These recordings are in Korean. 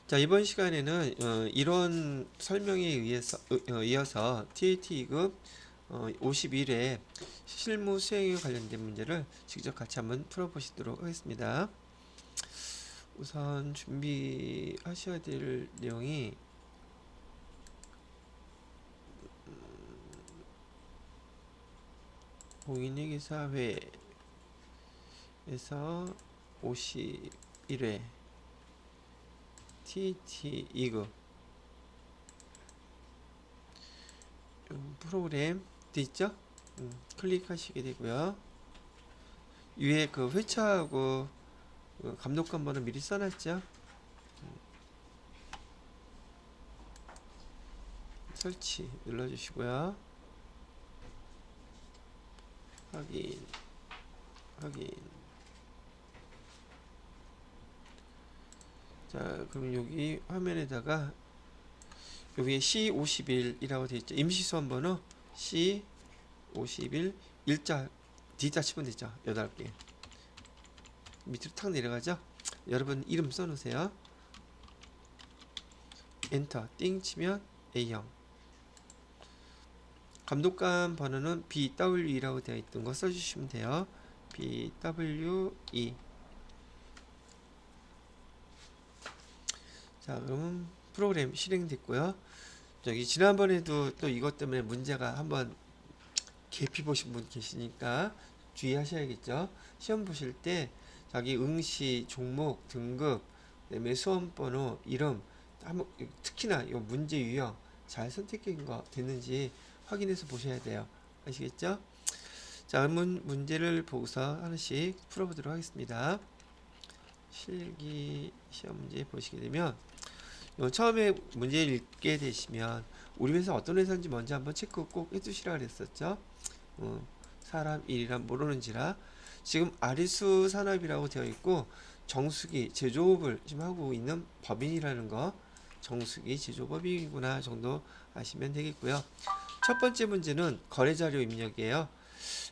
자, 이번 시간에는 이론 설명에 이어서 TAT 2급 51회 실무 수행에 관련된 문제를 직접 같이 한번 풀어보시도록 하겠습니다. 우선 준비하셔야 될 내용이 공인회계사회에서 51회 TAT 2급 프로그램 돼 있죠? 클릭하시게 되고요. 위에 그 회차하고 감독관 번호 미리 써놨죠? 설치 눌러주시고요. 확인. 자, 그럼 여기 화면에다가 여기에 C51이라고 되어 있죠. 임시수험 번호 C51 일자 D자 치면 되죠. 8개. 밑으로 탁 내려가죠. 여러분 이름 써놓으세요. 엔터 띵 치면 A형. 감독관 번호는 BWE라고 되어 있던 거 써주시면 돼요. BWE. 자, 그러면 프로그램 실행됐고요. 저기 지난번에도 또 이것 때문에 문제가 한번 계피 보신 분 계시니까 주의하셔야겠죠. 시험 보실 때 자기 응시, 종목, 등급, 그다음에 수험번호, 이름, 특히나 이 문제 유형 잘 선택된 거 됐는지 확인해서 보셔야 돼요. 아시겠죠? 자, 그러면 문제를 보고서 하나씩 풀어보도록 하겠습니다. 실기 시험 문제 보시게 되면 처음에 문제를 읽게 되시면 우리 회사 어떤 회사인지 먼저 한번 체크 꼭 해두시라 그랬었죠. 사람 일이란 모르는지라 지금 아리수 산업이라고 되어 있고 정수기 제조업을 지금 하고 있는 법인이라는 거, 정수기 제조법인이구나 정도 아시면 되겠고요. 첫 번째 문제는 거래자료 입력이에요.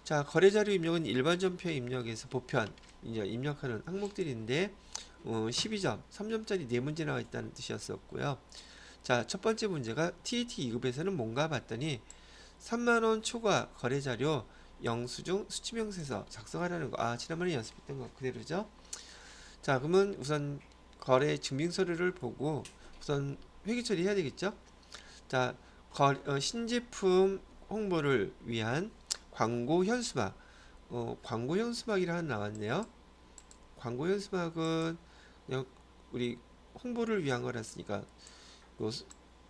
자, 거래자료 입력은 일반 전표 입력에서 보편 이제 입력하는 항목들인데 12점, 3점짜리 4문제 나와 있다는 뜻이었었고요. 자, 첫 번째 문제가 TAT 2급에서는 뭔가 봤더니 3만원 초과 거래자료 영수증 수치명세서 작성하라는 거. 아, 지난번에 연습했던 거 그대로죠. 자, 그러면 우선 거래 증빙서류를 보고 우선 회계 처리해야 되겠죠. 자, 신제품 홍보를 위한 광고 현수막. 광고 현수막이라 하나 나왔네요. 광고 현수막은 그냥 우리 홍보를 위한 거랐으니까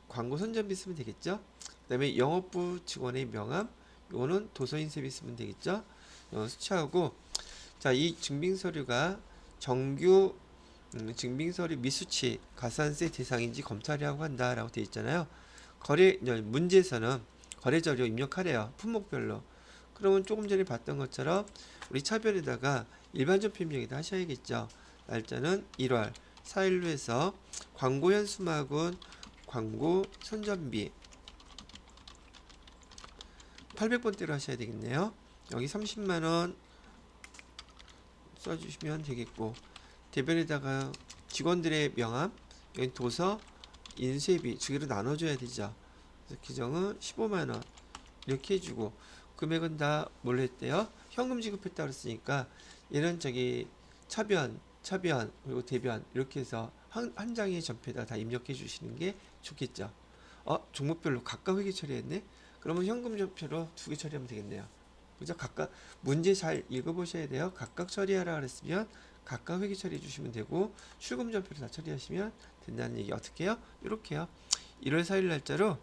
광고 선전비 쓰면 되겠죠. 그 다음에 영업부 직원의 명함, 이거는 도서인쇄비 쓰면 되겠죠. 수치하고, 자, 이 증빙서류가 정규 증빙서류 미수치 가산세 대상인지 검토하려고 한다라고 되어 있잖아요. 문제에서는 거래자료 입력하래요. 품목별로. 그러면 조금 전에 봤던 것처럼 우리 차별에다가 일반전표 입력에다 하셔야겠죠. 날짜는 1월 4일로 해서 광고 현수막은 광고 선전비 800번대로 하셔야 되겠네요. 여기 30만원 써주시면 되겠고, 대변에다가 직원들의 명함, 여기 도서, 인쇄비 두 개로 나눠줘야 되죠. 그래서 기정은 15만원 이렇게 해주고, 금액은 다 뭘로 했대요? 현금 지급했다 그랬으니까 얘는 저기 차변 그리고 대변 이렇게 해서 한 장의 전표에다 다 입력해 주시는 게 좋겠죠. 종목별로 각각 회계 처리했네. 그러면 현금 전표로 두 개 처리하면 되겠네요. 그죠? 각각 문제 잘 읽어보셔야 돼요. 각각 처리하라 그랬으면 각각 회계 처리해 주시면 되고, 출금 전표를 다 처리하시면 된다는 얘기. 어떻게 해요? 이렇게요. 1월 4일 날짜로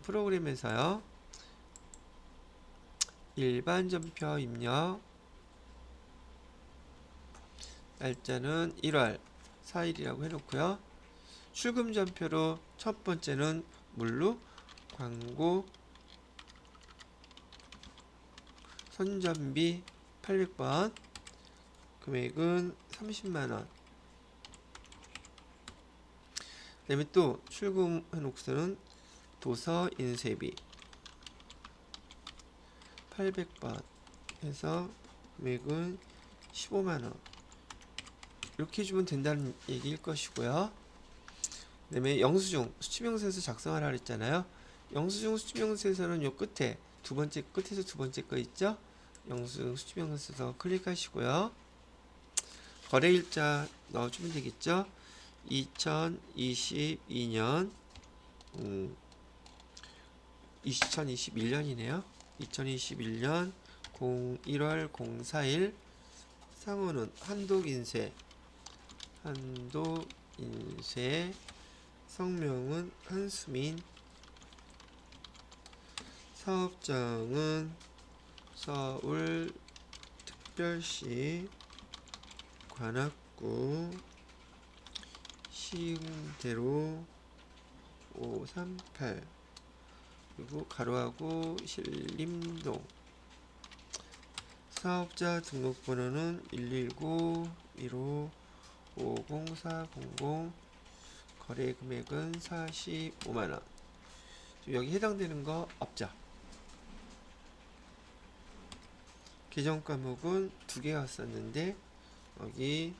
프로그램에서요, 일반 전표 입력 날짜는 1월 4일이라고 해놓고요. 출금 전표로 첫 번째는 물루 광고 선전비 800번, 금액은 30만원. 그 다음에 또 출금 해놓고서는 도서 인쇄비 800번 해서 금액은 15만원. 이렇게 해주면 된다는 얘기일 것이고요. 그다음에 영수증 수치명세서 작성하라 그랬잖아요. 영수증 수치명세서는 요 끝에 두 번째 끝에서 두 번째 거 있죠? 영수증 수치명세서 클릭하시고요. 거래일자 넣어주면 되겠죠? 2022년 2021년이네요. 2021년 1월 04일 상호는 한독인쇄 성명은 한수민 사업장은 서울특별시 관악구 시흥대로 538 그리고 가로하고 신림동 사업자 등록번호는 119-15-50400 거래 금액은 45만원. 여기 해당되는 거 없죠? 계정 과목은 두 개가 왔었는데 여기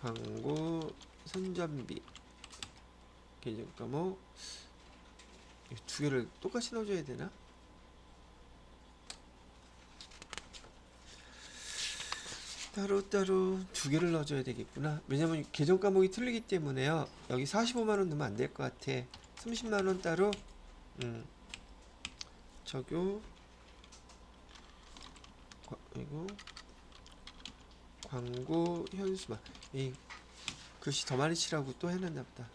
광고 선전비 계정 과목 두 개를 똑같이 넣어줘야 되나? 따로따로 두 개를 넣어줘야 되겠구나. 왜냐면 계정 과목이 틀리기 때문에요. 여기 45만원 넣으면 안 될 것 같아. 30만원 따로 적용 그리고 광고 현수만 이 글씨 더 많이 치라고 또 해놨나 보다.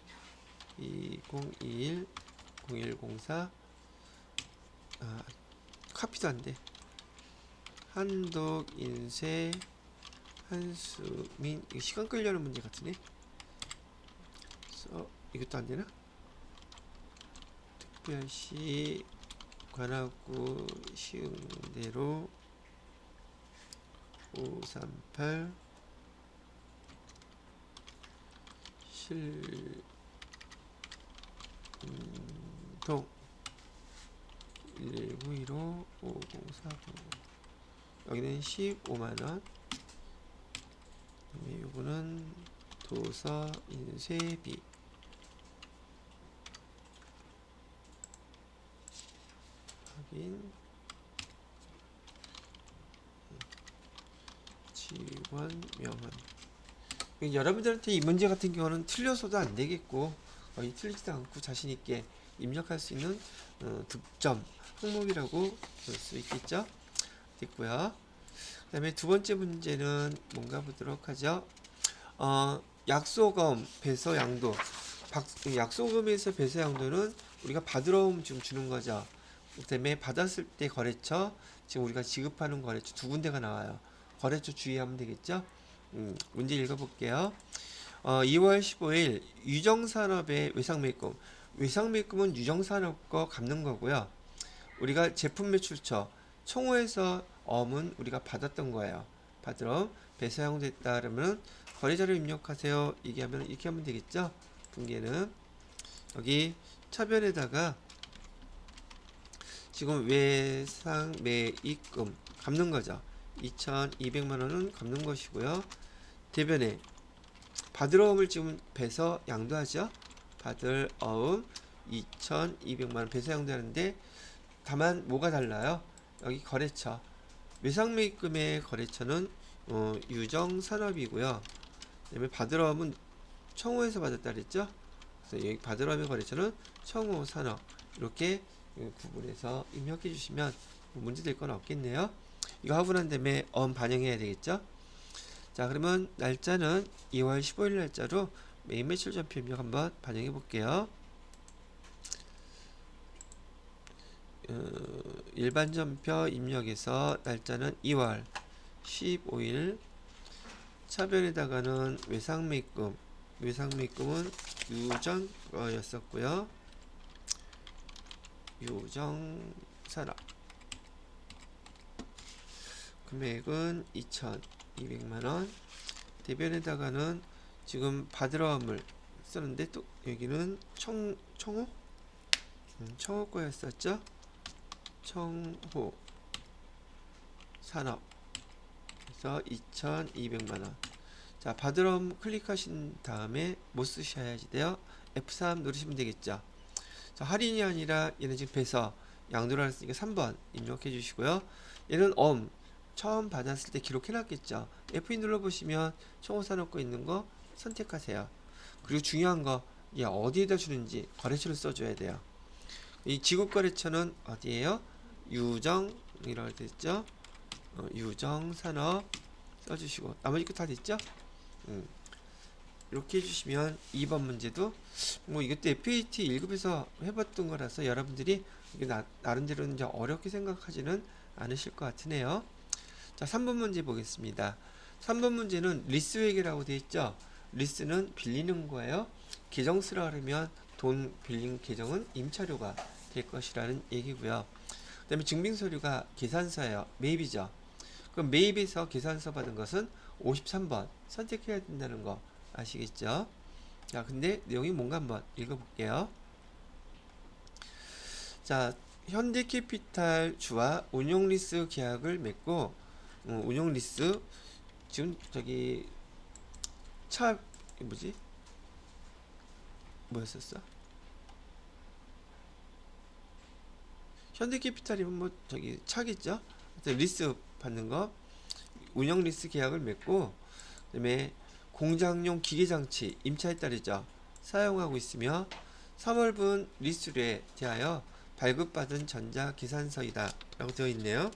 2021 0104 카피도 안 돼. 한독인쇄 한수민 이거 시간 끌려는 문제 같으네. 이것도 안 되나? 특별시 관악구 시흥대로 538 실동 11915-5040 여기는 15만원. 요거는 도서 인쇄비 확인 지원 명함. 여러분들한테 이 문제 같은 경우는 틀려서도 안 되겠고 거의 틀리지도 않고 자신 있게 입력할 수 있는 득점 항목이라고 볼 수 있겠죠? 됐고요. 그 다음에 두 번째 문제는 뭔가 보도록 하죠. 약소금 배서 양도. 약소금에서 배서 양도는 우리가 받으러 오면 지금 주는 거죠. 그 다음에 받았을 때 거래처, 지금 우리가 지급하는 거래처 두 군데가 나와요. 거래처 주의하면 되겠죠. 문제 읽어볼게요. 2월 15일 유정산업의 외상매입금. 외상매입금은 유정산업 거 갚는 거고요. 우리가 제품 매출처 총호에서 엄은 우리가 받았던 거예요. 받으러 배사용됐다 그러면 거래자료 입력하세요. 얘기하면 이렇게 하면 되겠죠. 분계는 여기 차변에다가 지금 외상매입금 갚는 거죠. 2,200만원은 갚는 것이고요. 대변에 받을 어음을 지금 배서 양도하죠. 받을 어음 2,200만원 배서 양도하는데 다만 뭐가 달라요? 여기 거래처 외상매입금의 거래처는 유정산업이고요. 그다음에 받을 어음은 청호에서 받았다 그랬죠. 그래서 여기 받을 어음의 거래처는 청호산업 이렇게 구분해서 입력해 주시면 문제 될 건 없겠네요. 이거 하고 난 다음에 어음 반영해야 되겠죠. 자, 그러면 날짜는 2월 15일 날짜로 매일 매출 전표 입력 한번 반영해 볼게요. 일반 전표 입력에서 날짜는 2월 15일 차변에다가는 외상매입금은 유정 거였었고요. 유정산업 금액은 2,200만원. 대변에다가는 지금 받으러함을 쓰는데 또 여기는 청호? 청호 거였었죠. 청호 산업 그래서 2,200만원. 자, 받으러 클릭하신 다음에 못 쓰셔야지 돼요. F3 누르시면 되겠죠. 자, 할인이 아니라 얘는 지금 배서 양도를 했으니까 3번 입력해 주시고요. 얘는 처음 받았을 때 기록해 놨겠죠. F2 눌러보시면 총호사 넣고 있는 거 선택하세요. 그리고 중요한 거, 얘 어디에다 주는지 거래처를 써줘야 돼요. 이 지급거래처는 어디에요? 유정이라고 됐죠? 유정산업 써주시고 나머지 거 다 됐죠? 이렇게 해주시면 2번 문제도 뭐 이것도 FAT 1급에서 해봤던 거라서 여러분들이 이게 나름대로 이제 어렵게 생각하지는 않으실 것 같으네요. 자, 3번 문제 보겠습니다. 3번 문제는 리스 회계라고 되어 있죠. 리스는 빌리는 거예요. 계정 쓰라 그러면 돈 빌린 계정은 임차료가 될 것이라는 얘기고요. 그 다음에 증빙서류가 계산서예요. 매입이죠. 그럼 매입에서 계산서 받은 것은 53번 선택해야 된다는 거 아시겠죠? 자, 근데 내용이 뭔가 한번 읽어볼게요. 자, 현대캐피탈 주와 운용리스 계약을 맺고 운용리스 지금 저기 차 뭐지? 뭐였었어? 현대캐피탈이면 뭐 저기 차겠죠? 리스 받는 거 운영 리스 계약을 맺고 그다음에 공장용 기계장치 임차에 따르죠. 사용하고 있으며 3월분 리스료에 대하여 발급받은 전자계산서이다 라고 되어 있네요.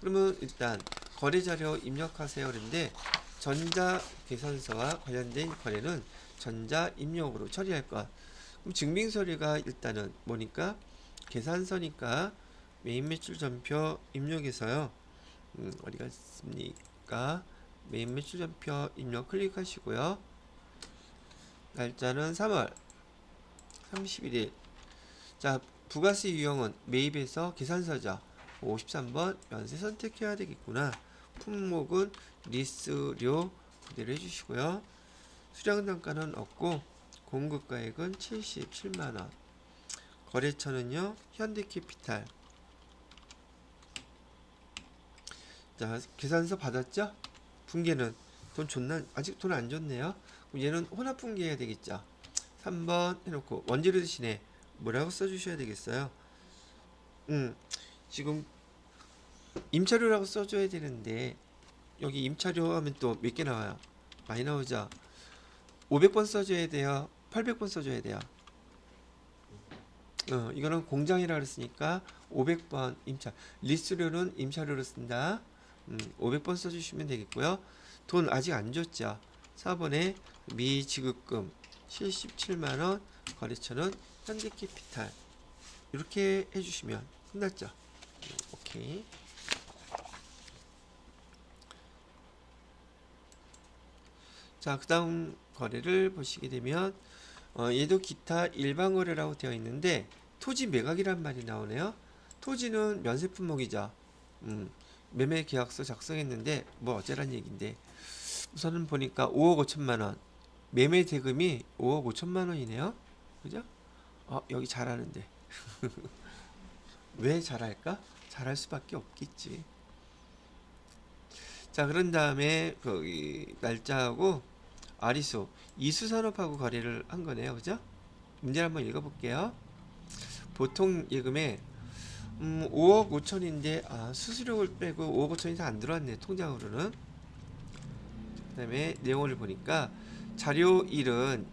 그러면 일단 거래자료 입력하세요 그런데 전자계산서와 관련된 거래는 전자입력으로 처리할 것. 그럼 증빙서류가 일단은 뭐니까 계산서니까 메인 매출 전표 입력해서요. 어디가 있습니까? 메인 매출 전표 입력 클릭하시고요. 날짜는 3월 31일. 자, 부가세 유형은 매입에서 계산서죠. 53번 연세 선택해야 되겠구나. 품목은 리스료 그대로 해주시고요. 수량 단가는 없고 공급가액은 77만원. 거래처는요 현대캐피탈. 자, 계산서 받았죠? 분계는 돈 줬나? 아직 돈 안 줬네요. 그럼 얘는 혼합 분계해야 되겠죠. 3번 해놓고 원재료 대신에 뭐라고 써주셔야 되겠어요. 지금 임차료라고 써줘야 되는데 여기 임차료 하면 또 몇 개 나와요? 많이 나오죠. 500번 써줘야 돼요. 800번 써줘야 돼요. 이거는 공장이라 그랬으니까 500번 임차. 리스료는 임차료로 쓴다. 500번 써주시면 되겠고요. 돈 아직 안 줬죠. 4번에 미지급금 77만원, 거래처는 현대캐피탈. 이렇게 해주시면 끝났죠. 오케이. 자, 그 다음 거래를 보시게 되면 얘도 기타 일반 거래라고 되어 있는데 토지 매각이란 말이 나오네요. 토지는 면세 품목이죠. 매매 계약서 작성했는데 뭐 어쩌란 얘긴데 우선은 보니까 5억 5천만 원 매매 대금이 5억 5천만 원이네요. 그죠? 여기 잘하는데 왜 잘할까? 잘할 수밖에 없겠지. 자, 그런 다음에 거기 날짜하고 아리수 이수산업하고 거래를 한 거네요. 그죠? 문제를 한번 읽어볼게요. 보통 예금에 5억 5천인데 수수료를 빼고 5억 5천이 다 안 들어왔네. 통장으로는. 그 다음에 내용을 보니까 자료 1은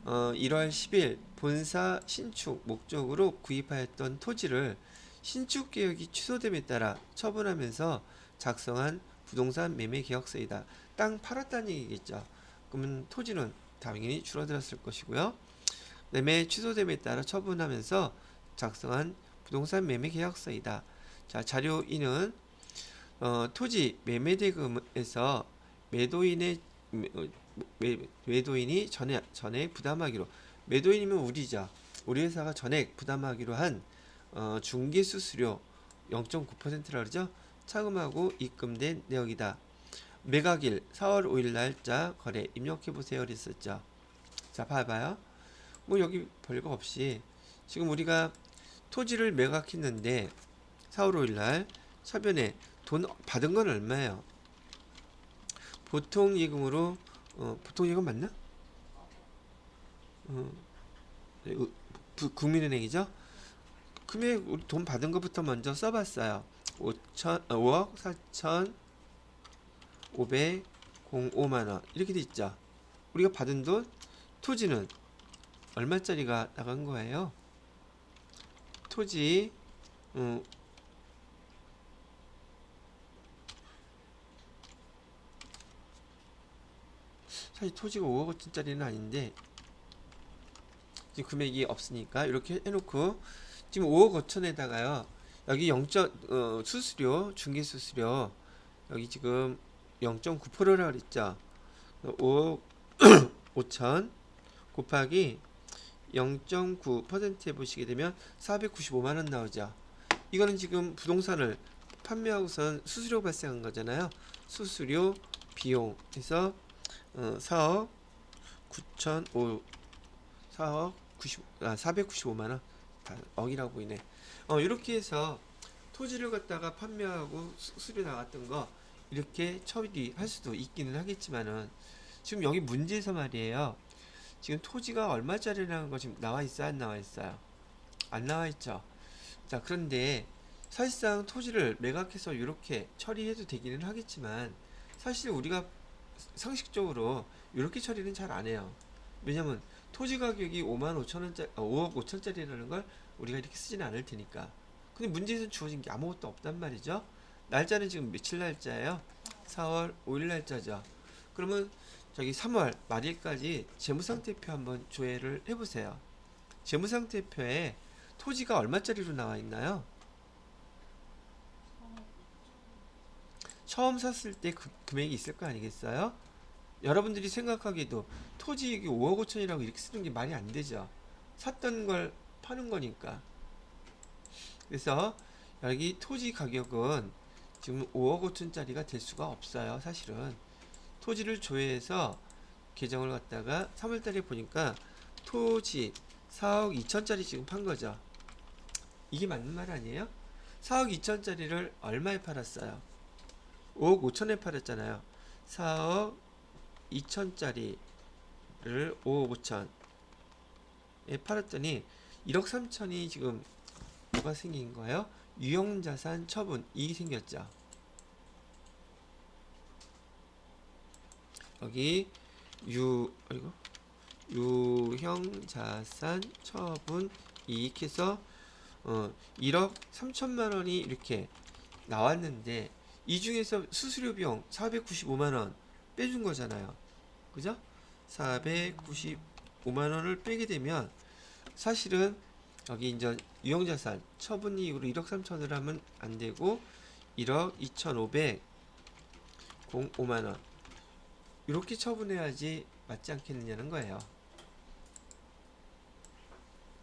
1월 10일 본사 신축 목적으로 구입하였던 토지를 신축 계획이 취소됨에 따라 처분하면서 작성한 부동산 매매 계약서이다. 땅 팔았다는 얘기겠죠. 그러면 토지는 당연히 줄어들었을 것이고요. 매매 취소됨에 따라 처분하면서 작성한 부동산 매매 계약서이다. 자, 자료 2는 토지 매매 대금에서 매도인의 매도인이 전액 부담하기로, 매도인이면 우리죠. 우리 회사가 전액 부담하기로 한 중개 수수료 0.9%라 그러죠. 차금하고 입금된 내역이다. 매각일 4월 5일 날짜 거래 입력해 보세요 그랬었죠. 자, 봐봐요. 뭐 여기 별거 없이 지금 우리가 토지를 매각했는데 4월 5일 날 서변에 돈 받은 건 얼마예요? 보통 예금으로 보통 이건 맞나? 어, 네, 국민은행이죠? 금액 우리 돈 받은 것부터 먼저 써봤어요. 5억 4천 505만 원 이렇게 돼 있죠. 우리가 받은 돈 토지는 얼마짜리가 나간 거예요? 토지 음, 사실 토지가 5억 5천짜리는 아닌데 지금 금액이 없으니까 이렇게 해놓고 지금 5억 5천에다가요 여기 0. 수수료 중개 수수료 여기 지금 0.9%라 그랬죠. 5억 5천 곱하기 0.9% 해보시게 되면 495만원 나오죠. 이거는 지금 부동산을 판매하고선 수수료 발생한 거잖아요. 수수료 비용 해서 4억 9천 4억 495만원 억이라고 보이네. 이렇게 해서 토지를 갖다가 판매하고 수수료 나갔던 거 이렇게 처리할 수도 있기는 하겠지만은 지금 여기 문제에서 말이에요. 지금 토지가 얼마짜리라는 거 지금 나와 있어요? 안 나와 있어요? 안 나와 있죠. 자, 그런데 사실상 토지를 매각해서 이렇게 처리해도 되기는 하겠지만 사실 우리가 상식적으로 이렇게 처리는 잘 안 해요. 왜냐면 토지 가격이 5만 5천 원짜리, 5억 5천짜리라는 걸 우리가 이렇게 쓰지는 않을 테니까. 근데 문제에서 주어진 게 아무것도 없단 말이죠. 날짜는 지금 며칠 날짜예요? 4월 5일 날짜죠. 그러면 저기 3월 말일까지 재무상태표 한번 조회를 해보세요. 재무상태표에 토지가 얼마짜리로 나와 있나요? 처음 샀을 때 그 금액이 있을 거 아니겠어요? 여러분들이 생각하기에도 토지 이게 5억 5천이라고 이렇게 쓰는 게 말이 안 되죠. 샀던 걸 파는 거니까. 그래서 여기 토지 가격은 지금 5억 5천짜리가 될 수가 없어요. 사실은 토지를 조회해서 계정을 갖다가 3월달에 보니까 토지 4억 2천짜리 지금 판 거죠. 이게 맞는 말 아니에요? 4억 2천짜리를 얼마에 팔았어요? 5억 5천에 팔았잖아요. 4억 2천짜리를 5억 5천에 팔았더니 1억 3천이 지금 뭐가 생긴 거예요? 유형자산 처분 이익이 생겼죠. 여기 유형자산 처분 이익해서 1억 3천만 원이 이렇게 나왔는데 이 중에서 수수료 비용 495만 원 빼준 거잖아요. 그죠? 495만 원을 빼게 되면 사실은 여기 이제 유형자산 처분 이익으로 1억 3천을 하면 안 되고 1억 2,505만 원 이렇게 처분해야지 맞지 않겠느냐는 거예요.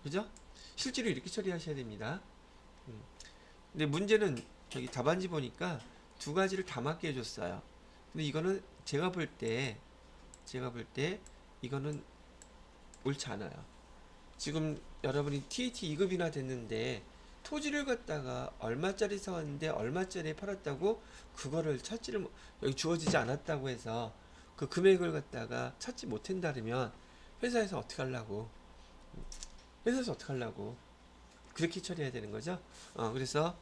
그죠? 실제로 이렇게 처리하셔야 됩니다. 근데 문제는 저기 답안지 보니까 두 가지를 다 맞게 해줬어요. 근데 이거는 제가 볼 때 이거는 옳지 않아요. 지금 여러분이 TAT 2급이나 됐는데 토지를 갖다가 얼마짜리 사왔는데 얼마짜리에 팔았다고 그거를 여기 주어지지 않았다고 해서 그 금액을 갖다가 찾지 못한다면 회사에서 어떻게 하려고? 회사에서 어떻게 하려고? 그렇게 처리해야 되는 거죠. 그래서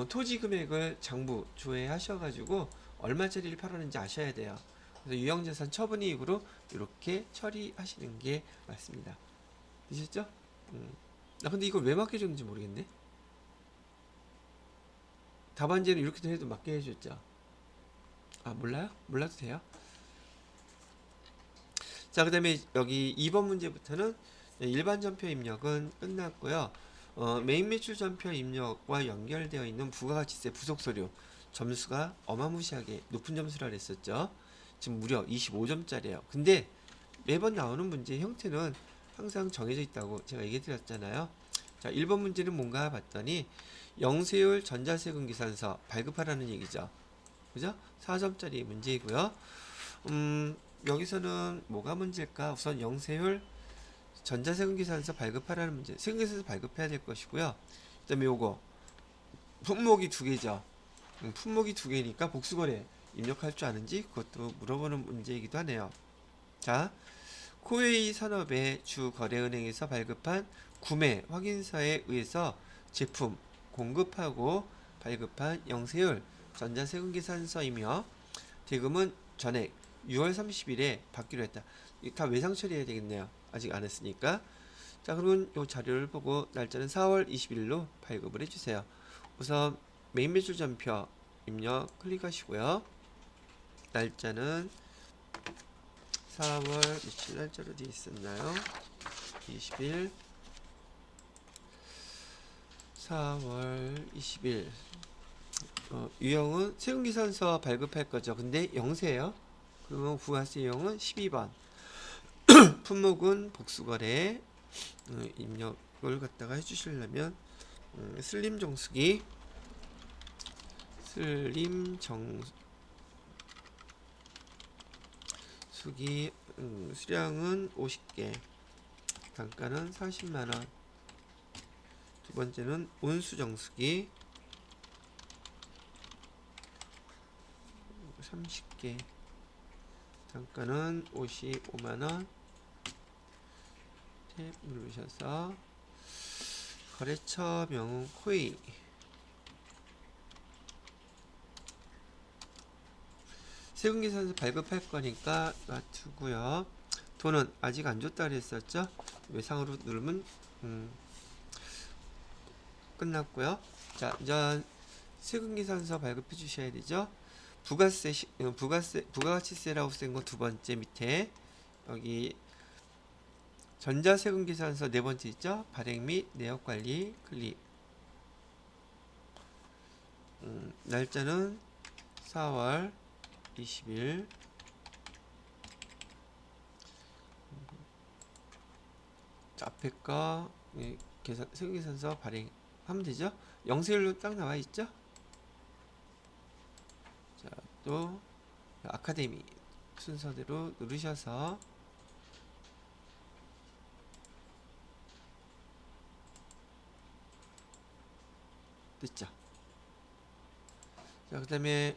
토지 금액을 장부 조회하셔가지고 얼마짜리를 팔았는지 아셔야 돼요. 그래서 유형자산 처분이익으로 이렇게 처리하시는 게 맞습니다. 되셨죠? 근데 이걸 왜 맞게 줬는지 모르겠네. 답안지는 이렇게도 해도 맞게 해줬죠. 몰라요? 몰라도 돼요. 자, 그 다음에 여기 2번 문제부터는 일반 전표 입력은 끝났고요. 메인 매출 전표 입력과 연결되어 있는 부가가치세 부속서류 점수가 어마무시하게 높은 점수라 그랬었죠. 지금 무려 25점짜리예요. 근데 매번 나오는 문제의 형태는 항상 정해져 있다고 제가 얘기 드렸잖아요. 자, 1번 문제는 뭔가 봤더니 영세율 전자세금 계산서 발급하라는 얘기죠. 그죠? 4점짜리 문제이고요. 여기서는 뭐가 문제일까? 우선 영세율 전자세금 계산서 발급하라는 문제. 세금계산서 발급해야 될 것이고요. 그 다음에 요거 품목이 두 개죠. 품목이 두 개니까 복수거래 입력할 줄 아는지 그것도 물어보는 문제이기도 하네요. 자, 코웨이 산업의 주 거래은행에서 발급한 구매 확인서에 의해서 제품 공급하고 발급한 영세율 전자세금계산서이며 대금은 전액 6월 30일에 받기로 했다. 이거 다 외상 처리해야 되겠네요. 아직 안 했으니까. 자, 그러면 이 자료를 보고 날짜는 4월 20일로 발급을 해주세요. 우선 메인 매출 전표 입력 클릭하시고요. 날짜는 4월 며칠 날짜로 되어 있었나요? 20일 4월 20일 유형은 세금계산서 발급할 거죠. 근데 영세예요. 그러면 부가세 유형은 12번 품목은 복수거래 입력을 갖다가 해주시려면 슬림 정수기 수량은 50개 단가는 40만원 두 번째는 온수 정수기 30개 단가는 55만원 탭 누르셔서 거래처 명은 코웨이 세금계산서 발급할 거니까 놔두고요. 돈은 아직 안 줬다 그랬었죠. 외상으로 누르면 끝났고요. 자, 이제 세금계산서 발급해 주셔야 되죠. 부가가치세라고 쓴 거 두 번째 밑에 여기 전자세금계산서 네 번째 있죠. 발행 및 내역관리 클릭. 날짜는 4월 20일. 앞에 거 세금계산서 발행하면 되죠. 영세율로 딱 나와 있죠. 자, 또 아카데미 순서대로 누르셔서 됐죠. 자, 그 다음에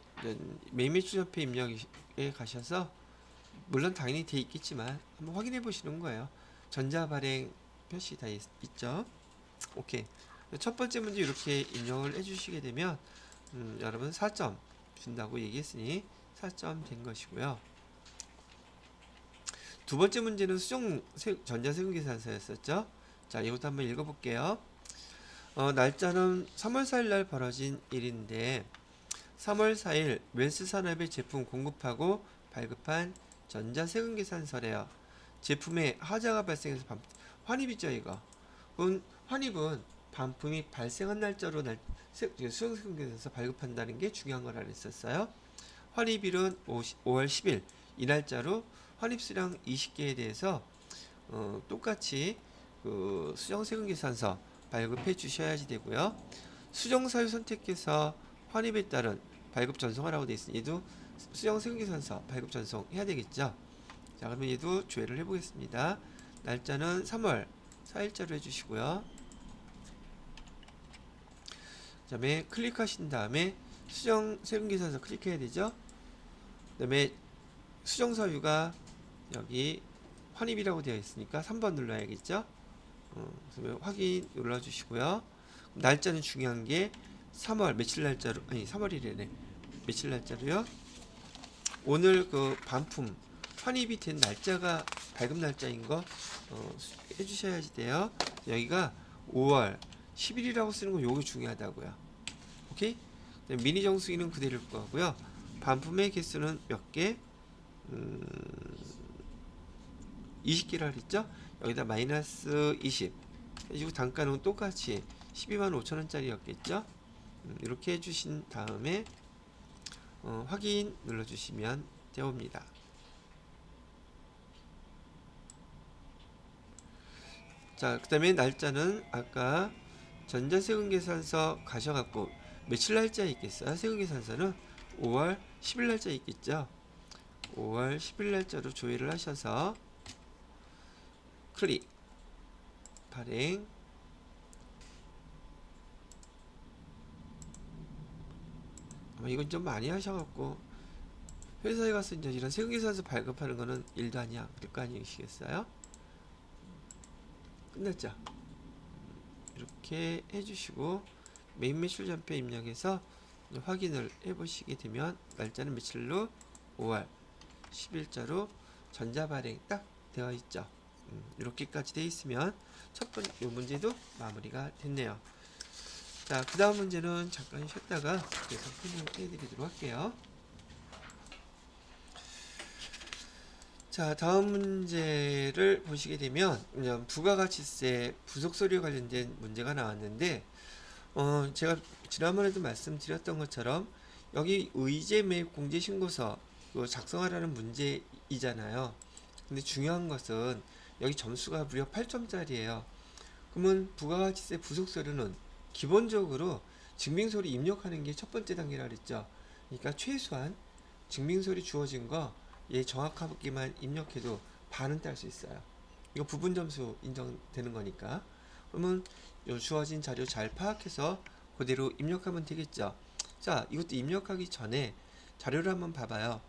메인 매출전표 입력에 가셔서 물론 당연히 돼 있겠지만 한번 확인해 보시는 거예요. 전자발행 표시 다 있죠. 오케이. 첫 번째 문제 이렇게 입력을 해 주시게 되면 여러분 4점 준다고 얘기했으니 4점 된 것이고요. 두 번째 문제는 전자세금계산서였었죠. 자, 이것도 한번 읽어볼게요. 날짜는 3월 4일 날 벌어진 일인데 3월 4일 웰스산업의 제품 공급하고 발급한 전자세금계산서래요. 제품에 하자가 발생해서 환입이죠 이거. 환입은 반품이 발생한 날짜로 수정세금계산서 발급한다는 게 중요한 거라 그랬었어요. 환입일은 5월 10일 이 날짜로 환입수량 20개에 대해서 똑같이 그 수정세금계산서 발급해 주셔야지 되고요. 수정사유 선택해서 환입에 따른 발급 전송하라고 되어 있으니 얘도 수정세금계산서 발급 전송해야 되겠죠. 자, 그러면 얘도 조회를 해보겠습니다. 날짜는 3월 4일자로 해주시고요. 그 다음에 클릭하신 다음에 수정세금계산서 클릭해야 되죠. 그 다음에 수정사유가 여기 환입이라고 되어 있으니까 3번 눌러야겠죠. 그래서 확인 눌러주시고요. 날짜는 중요한 게 3월 며칠 날짜로 3월이래네 며칠 날짜로요. 오늘 그 반품 환입이 된 날짜가 발급 날짜인 거 해주셔야지 돼요. 여기가 5월 10일이라고 쓰는 거 요게 중요하다고요. 오케이? 미니 정수기는 그대로일 거고요. 반품의 개수는 몇 개? 20개라 그랬죠? 여기다 마이너스 20 해주고 단가는 똑같이 12만 5천원짜리였겠죠? 이렇게 해주신 다음에 확인 눌러주시면 되옵니다. 자, 그 다음에 날짜는 아까 전자세금계산서 가셔갖고 며칠 날짜 있겠어요? 세금계산서는 5월 10일 날짜 있겠죠? 5월 10일 날짜로 조회를 하셔서 클릭 발행 이건 좀 많이 하셔갖고 회사에 가서 이제 이런 세금계산서 발급하는 거는 일도 아니야. 그럴 거 아니시겠어요? 끝났죠? 이렇게 해주시고 메인 매출전표 입력해서 확인을 해보시게 되면 날짜는 며칠로 5월 10일자로 전자발행 딱 되어 있죠. 이렇게까지 되어 있으면 첫 번째 요 문제도 마무리가 됐네요. 자, 그 다음 문제는 잠깐 쉬었다가 계속 설명해 드리도록 할게요. 자, 다음 문제를 보시게 되면 부가가치세 부속서류 관련된 문제가 나왔는데 제가 지난번에도 말씀드렸던 것처럼 여기 의제 매입 공제 신고서 작성하라는 문제이잖아요. 근데 중요한 것은 여기 점수가 무려 8점짜리예요. 그러면 부가가치세 부속서류는 기본적으로 증빙서류 입력하는 게 첫 번째 단계라 그랬죠. 그러니까 최소한 증빙서류 주어진 거 얘 정확하게만 입력해도 반은 딸 수 있어요. 이거 부분 점수 인정되는 거니까. 그러면 요 주어진 자료 잘 파악해서 그대로 입력하면 되겠죠. 자, 이것도 입력하기 전에 자료를 한번 봐봐요.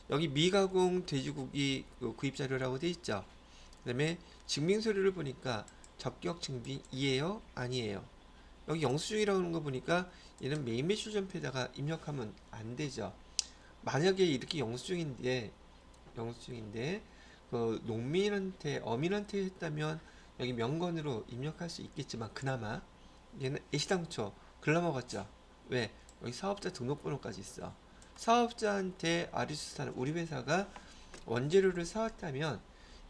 여기 미가공 돼지고기 구입 자료라고 돼 있죠. 그 다음에 증빙서류를 보니까 적격 증빙이에요? 아니에요? 여기 영수증이라고 하는 거 보니까 얘는 메인 매출전표에다가 입력하면 안 되죠. 만약에 이렇게 영수증인데 그 농민한테 어민한테 했다면 여기 명건으로 입력할 수 있겠지만 그나마 얘는 애시당초 글러먹었죠. 왜? 여기 사업자 등록번호까지 있어. 사업자한테 아리수산 우리 회사가 원재료를 사왔다면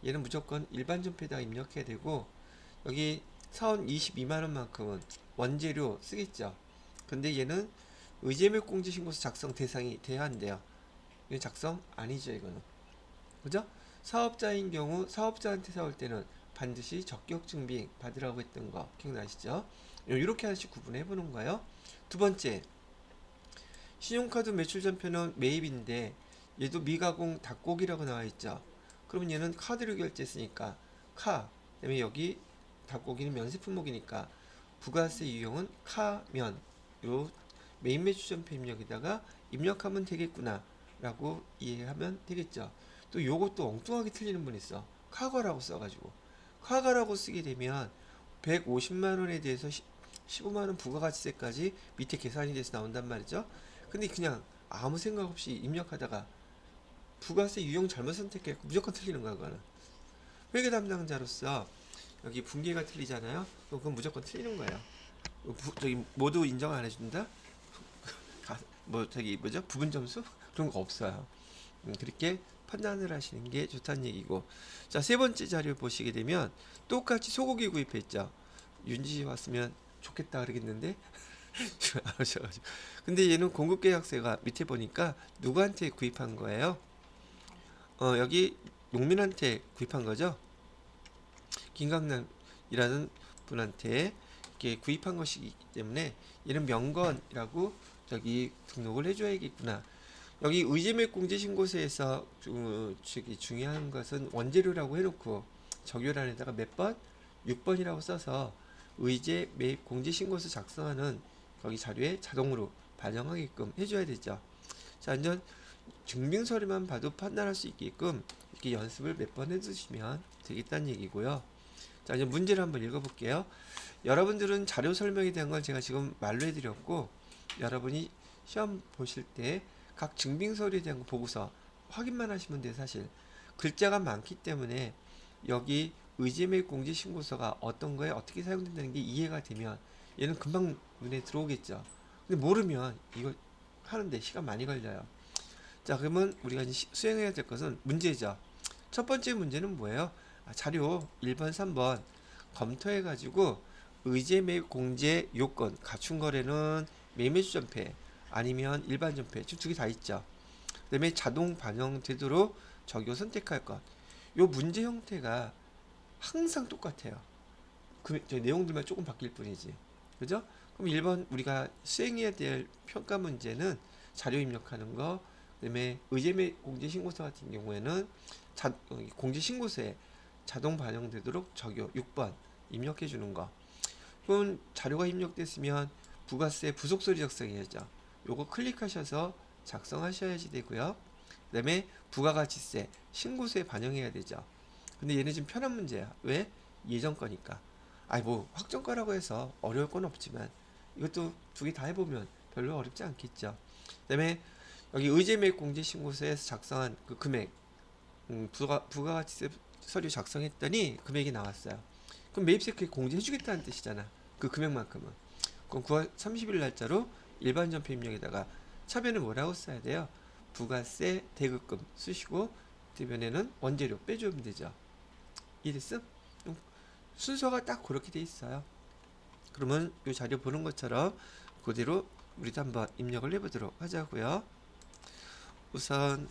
얘는 무조건 일반 전표에다가 입력해야 되고 여기 사온 22만원만큼은 원재료 쓰겠죠. 근데 얘는 의제매입 공제신고서 작성 대상이 돼야 한대요. 이거 작성 아니죠, 이거는. 그죠? 사업자인 경우 사업자한테 사올 때는 반드시 적격 증빙 받으라고 했던 거 기억나시죠? 이렇게 하나씩 구분해 보는 거예요. 두 번째, 신용카드 매출전표는 매입인데 얘도 미가공 닭고기라고 나와 있죠. 그러면 얘는 카드로 결제했으니까 그다음에 여기 닭고기는 면세 품목이니까 부가세 유형은 카면 요 메인 매출전표 입력에다가 입력하면 되겠구나 라고 이해하면 되겠죠. 또 요것도 엉뚱하게 틀리는 분 있어. 카거라고 써가지고 카거라고 쓰게 되면 150만원에 대해서 15만원 부가가치세까지 밑에 계산이 돼서 나온단 말이죠. 근데 그냥 아무 생각 없이 입력하다가 부가세 유형 잘못 선택했고 무조건 틀리는 거야. 그거는 회계 담당자로서 여기 분계가 틀리잖아요. 그건 무조건 틀리는 거예요. 저기 모두 인정 안 해준다? 뭐 저기 뭐죠? 부분 점수? 그런 거 없어요. 그렇게 판단을 하시는 게 좋다는 얘기고. 자, 세 번째 자료 보시게 되면 똑같이 소고기 구입했죠. 윤지 왔으면 좋겠다 그러겠는데 근데 얘는 공급계약세가 밑에 보니까 누구한테 구입한 거예요? 여기 농민한테 구입한 거죠. 김강남이라는 분한테 이렇게 구입한 것이기 때문에 얘는 명건이라고 저기 등록을 해줘야겠구나. 여기 의제매입 공제신고서에서 중요한 것은 원재료라고 해놓고 적요란에다가 몇 번? 6번이라고 써서 의제매입 공제신고서 작성하는 거기 자료에 자동으로 반영하게끔 해줘야 되죠. 자, 완전 증빙서류만 봐도 판단할 수 있게끔 이렇게 연습을 몇 번 해두시면 되겠다는 얘기고요. 자, 이제 문제를 한번 읽어볼게요. 여러분들은 자료 설명에 대한 걸 제가 지금 말로 해드렸고, 여러분이 시험 보실 때 각 증빙서류에 대한 거 보고서 확인만 하시면 돼요. 사실 글자가 많기 때문에 여기 의제매입 공제신고서가 어떤 거에 어떻게 사용된다는 게 이해가 되면 얘는 금방 눈에 들어오겠죠. 근데 모르면 이거 하는데 시간 많이 걸려요. 자, 그러면 우리가 수행해야 될 것은 문제죠. 첫 번째 문제는 뭐예요? 자료 1번, 3번 검토해 가지고 의제매입 공제 요건 갖춘 거래는 매매주전패 아니면 일반 전패 지금 두 개 다 있죠. 그 다음에 자동 반영되도록 적용 선택할 것. 요 문제 형태가 항상 똑같아요. 그 내용들만 조금 바뀔 뿐이지. 그죠? 그럼 1번 우리가 수행해야 될 평가 문제는 자료 입력하는 거, 그 다음에 의제매입 공제신고서 같은 경우에는 공제신고서에 자동 반영되도록 적용 6번 입력해 주는 거. 그럼 자료가 입력됐으면 부가세 부속서류 작성해야죠. 요거 클릭하셔서 작성하셔야지 되고요. 그다음에 부가가치세 신고서에 반영해야 되죠. 근데 얘는 지금 편한 문제야. 왜? 예전 거니까. 아니 뭐 확정가라고 해서 어려울 건 없지만 이것도 두 개 다 해보면 별로 어렵지 않겠죠. 그다음에 여기 의제매입 공제신고서에서 작성한 그 금액, 부가가치세 서류 작성했더니 금액이 나왔어요. 그럼 매입세 그게 공제해주겠다는 뜻이잖아. 그 금액만큼은. 그럼 9월 30일 날짜로 일반 전표 입력에다가 차변에 뭐라고 써야 돼요? 부가세 대급금 쓰시고 대변에는 원재료 빼주면 되죠. 이해됐음? 순서가 딱 그렇게 돼 있어요. 그러면 이 자료 보는 것처럼 그대로 우리도 한번 입력을 해보도록 하자고요. 우선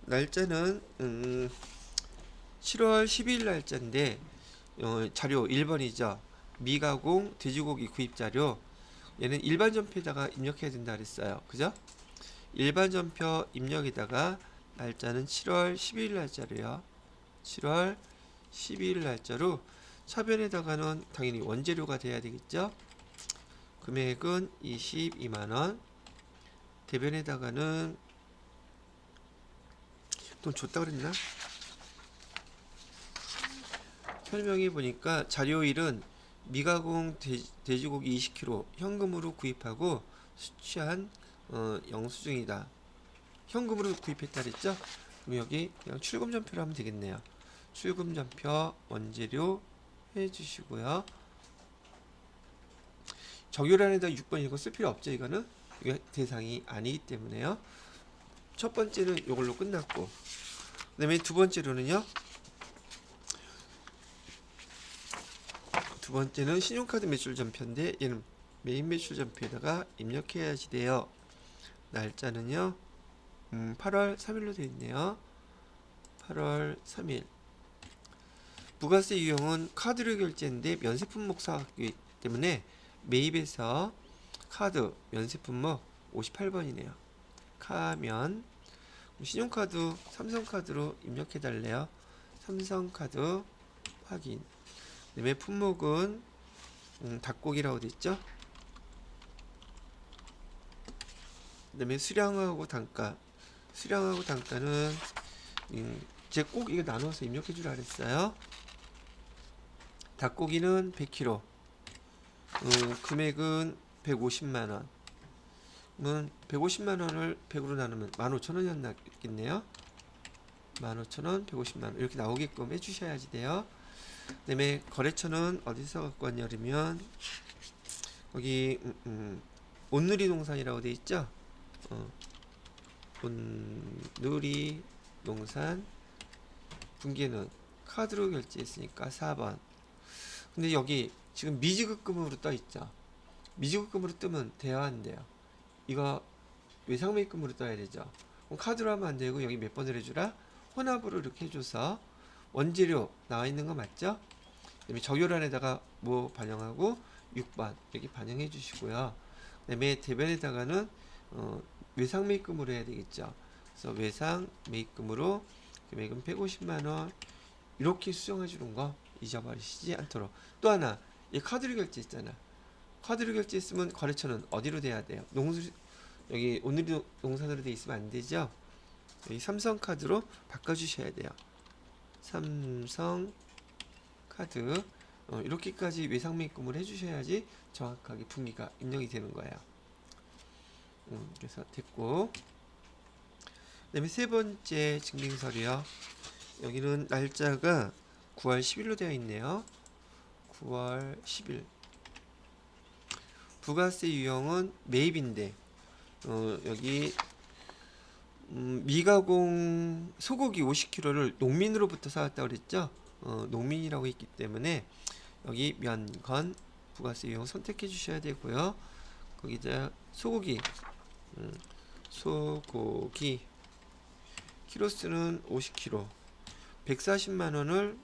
날짜는 7월 12일 날짜인데 자료 1번이죠. 미가공 돼지고기 구입 자료. 얘는 일반 전표에다가 입력해야 된다 그랬어요. 그죠? 일반 전표 입력에다가 날짜는 7월 12일 날짜로요. 7월 12일 날짜로 차변에다가는 당연히 원재료가 돼야 되겠죠. 금액은 22만원. 대변에다가는 돈 줬다 그랬나? 설명해 보니까 자료일은 미가공 돼지고기 20kg 현금으로 구입하고 수취한 영수증이다. 현금으로 구입했다 그랬죠? 그럼 여기 그냥 출금전표로 하면 되겠네요. 출금전표 원재료 해주시고요. 적요란에다 6번 이거 쓸 필요 없죠. 이거는 이게 대상이 아니기 때문에요. 첫 번째는 이걸로 끝났고, 그 다음에 두 번째로는요. 두 번째는 신용카드 매출 전표인데 얘는 메인 매출 전표에다가 입력해야지 돼요. 날짜는요 8월 3일로 되어 있네요. 8월 3일. 부가세 유형은 카드로 결제인데 면세품목 사기 때문에 매입에서 카드 면세품목 58번이네요. 카면. 신용카드 삼성카드로 입력해 달래요. 삼성카드 확인. 그다음에 품목은 닭고기라고 돼 있죠. 그다음에 수량하고 단가. 수량하고 단가는 제가 꼭 이거 나눠서 입력해 주라 그랬어요. 닭고기는 100kg. 금액은 150만원. 150만원을 100으로 나누면 15,000원이 나겠네요. 15,000원, 150만원 이렇게 나오게끔 해주셔야지 돼요. 그 다음에 거래처는 어디서 갖고 왔냐면 거기 온누리 농산이라고 돼 있죠. 온누리 농산. 분기는 카드로 결제했으니까 4번. 근데 여기 지금 미지급금으로 떠 있죠. 미지급금으로 뜨면 돼야 한대요. 이거 외상매입금으로 떠야 되죠. 그럼 카드로 하면 안 되고 여기 몇 번을 해주라? 혼합으로 이렇게 해줘서 원재료 나와 있는 거 맞죠? 그다음에 적요란에다가 뭐 반영하고 6번 여기 반영해 주시고요. 그다음에 대변에다가는 외상매입금으로 해야 되겠죠. 그래서 외상매입금으로 금액은 150만원 이렇게 수정해 주는 거 잊어버리시지 않도록. 또 하나 이 카드로 결제했잖아. 카드로 결제했으면 거래처는 어디로 돼야 돼요? 여기 오늘이 농산으로 돼 있으면 안 되죠. 여기 삼성카드로 바꿔주셔야 돼요. 삼성카드 이렇게까지 외상매입금을 해주셔야지 정확하게 분기가 입력이 되는 거예요. 그래서 됐고, 그 다음에 세 번째 증빙서류요. 여기는 날짜가 9월 10일로 되어 있네요. 9월 10일. 부가세 유형은 매입인데 여기 미가공 소고기 50kg를 농민으로부터 사왔다고 그랬죠. 농민이라고 했기 때문에 여기 면건 부가세 유형 선택해 주셔야 되고요. 거기다 소고기 소고기 키로수는 50kg 140만원을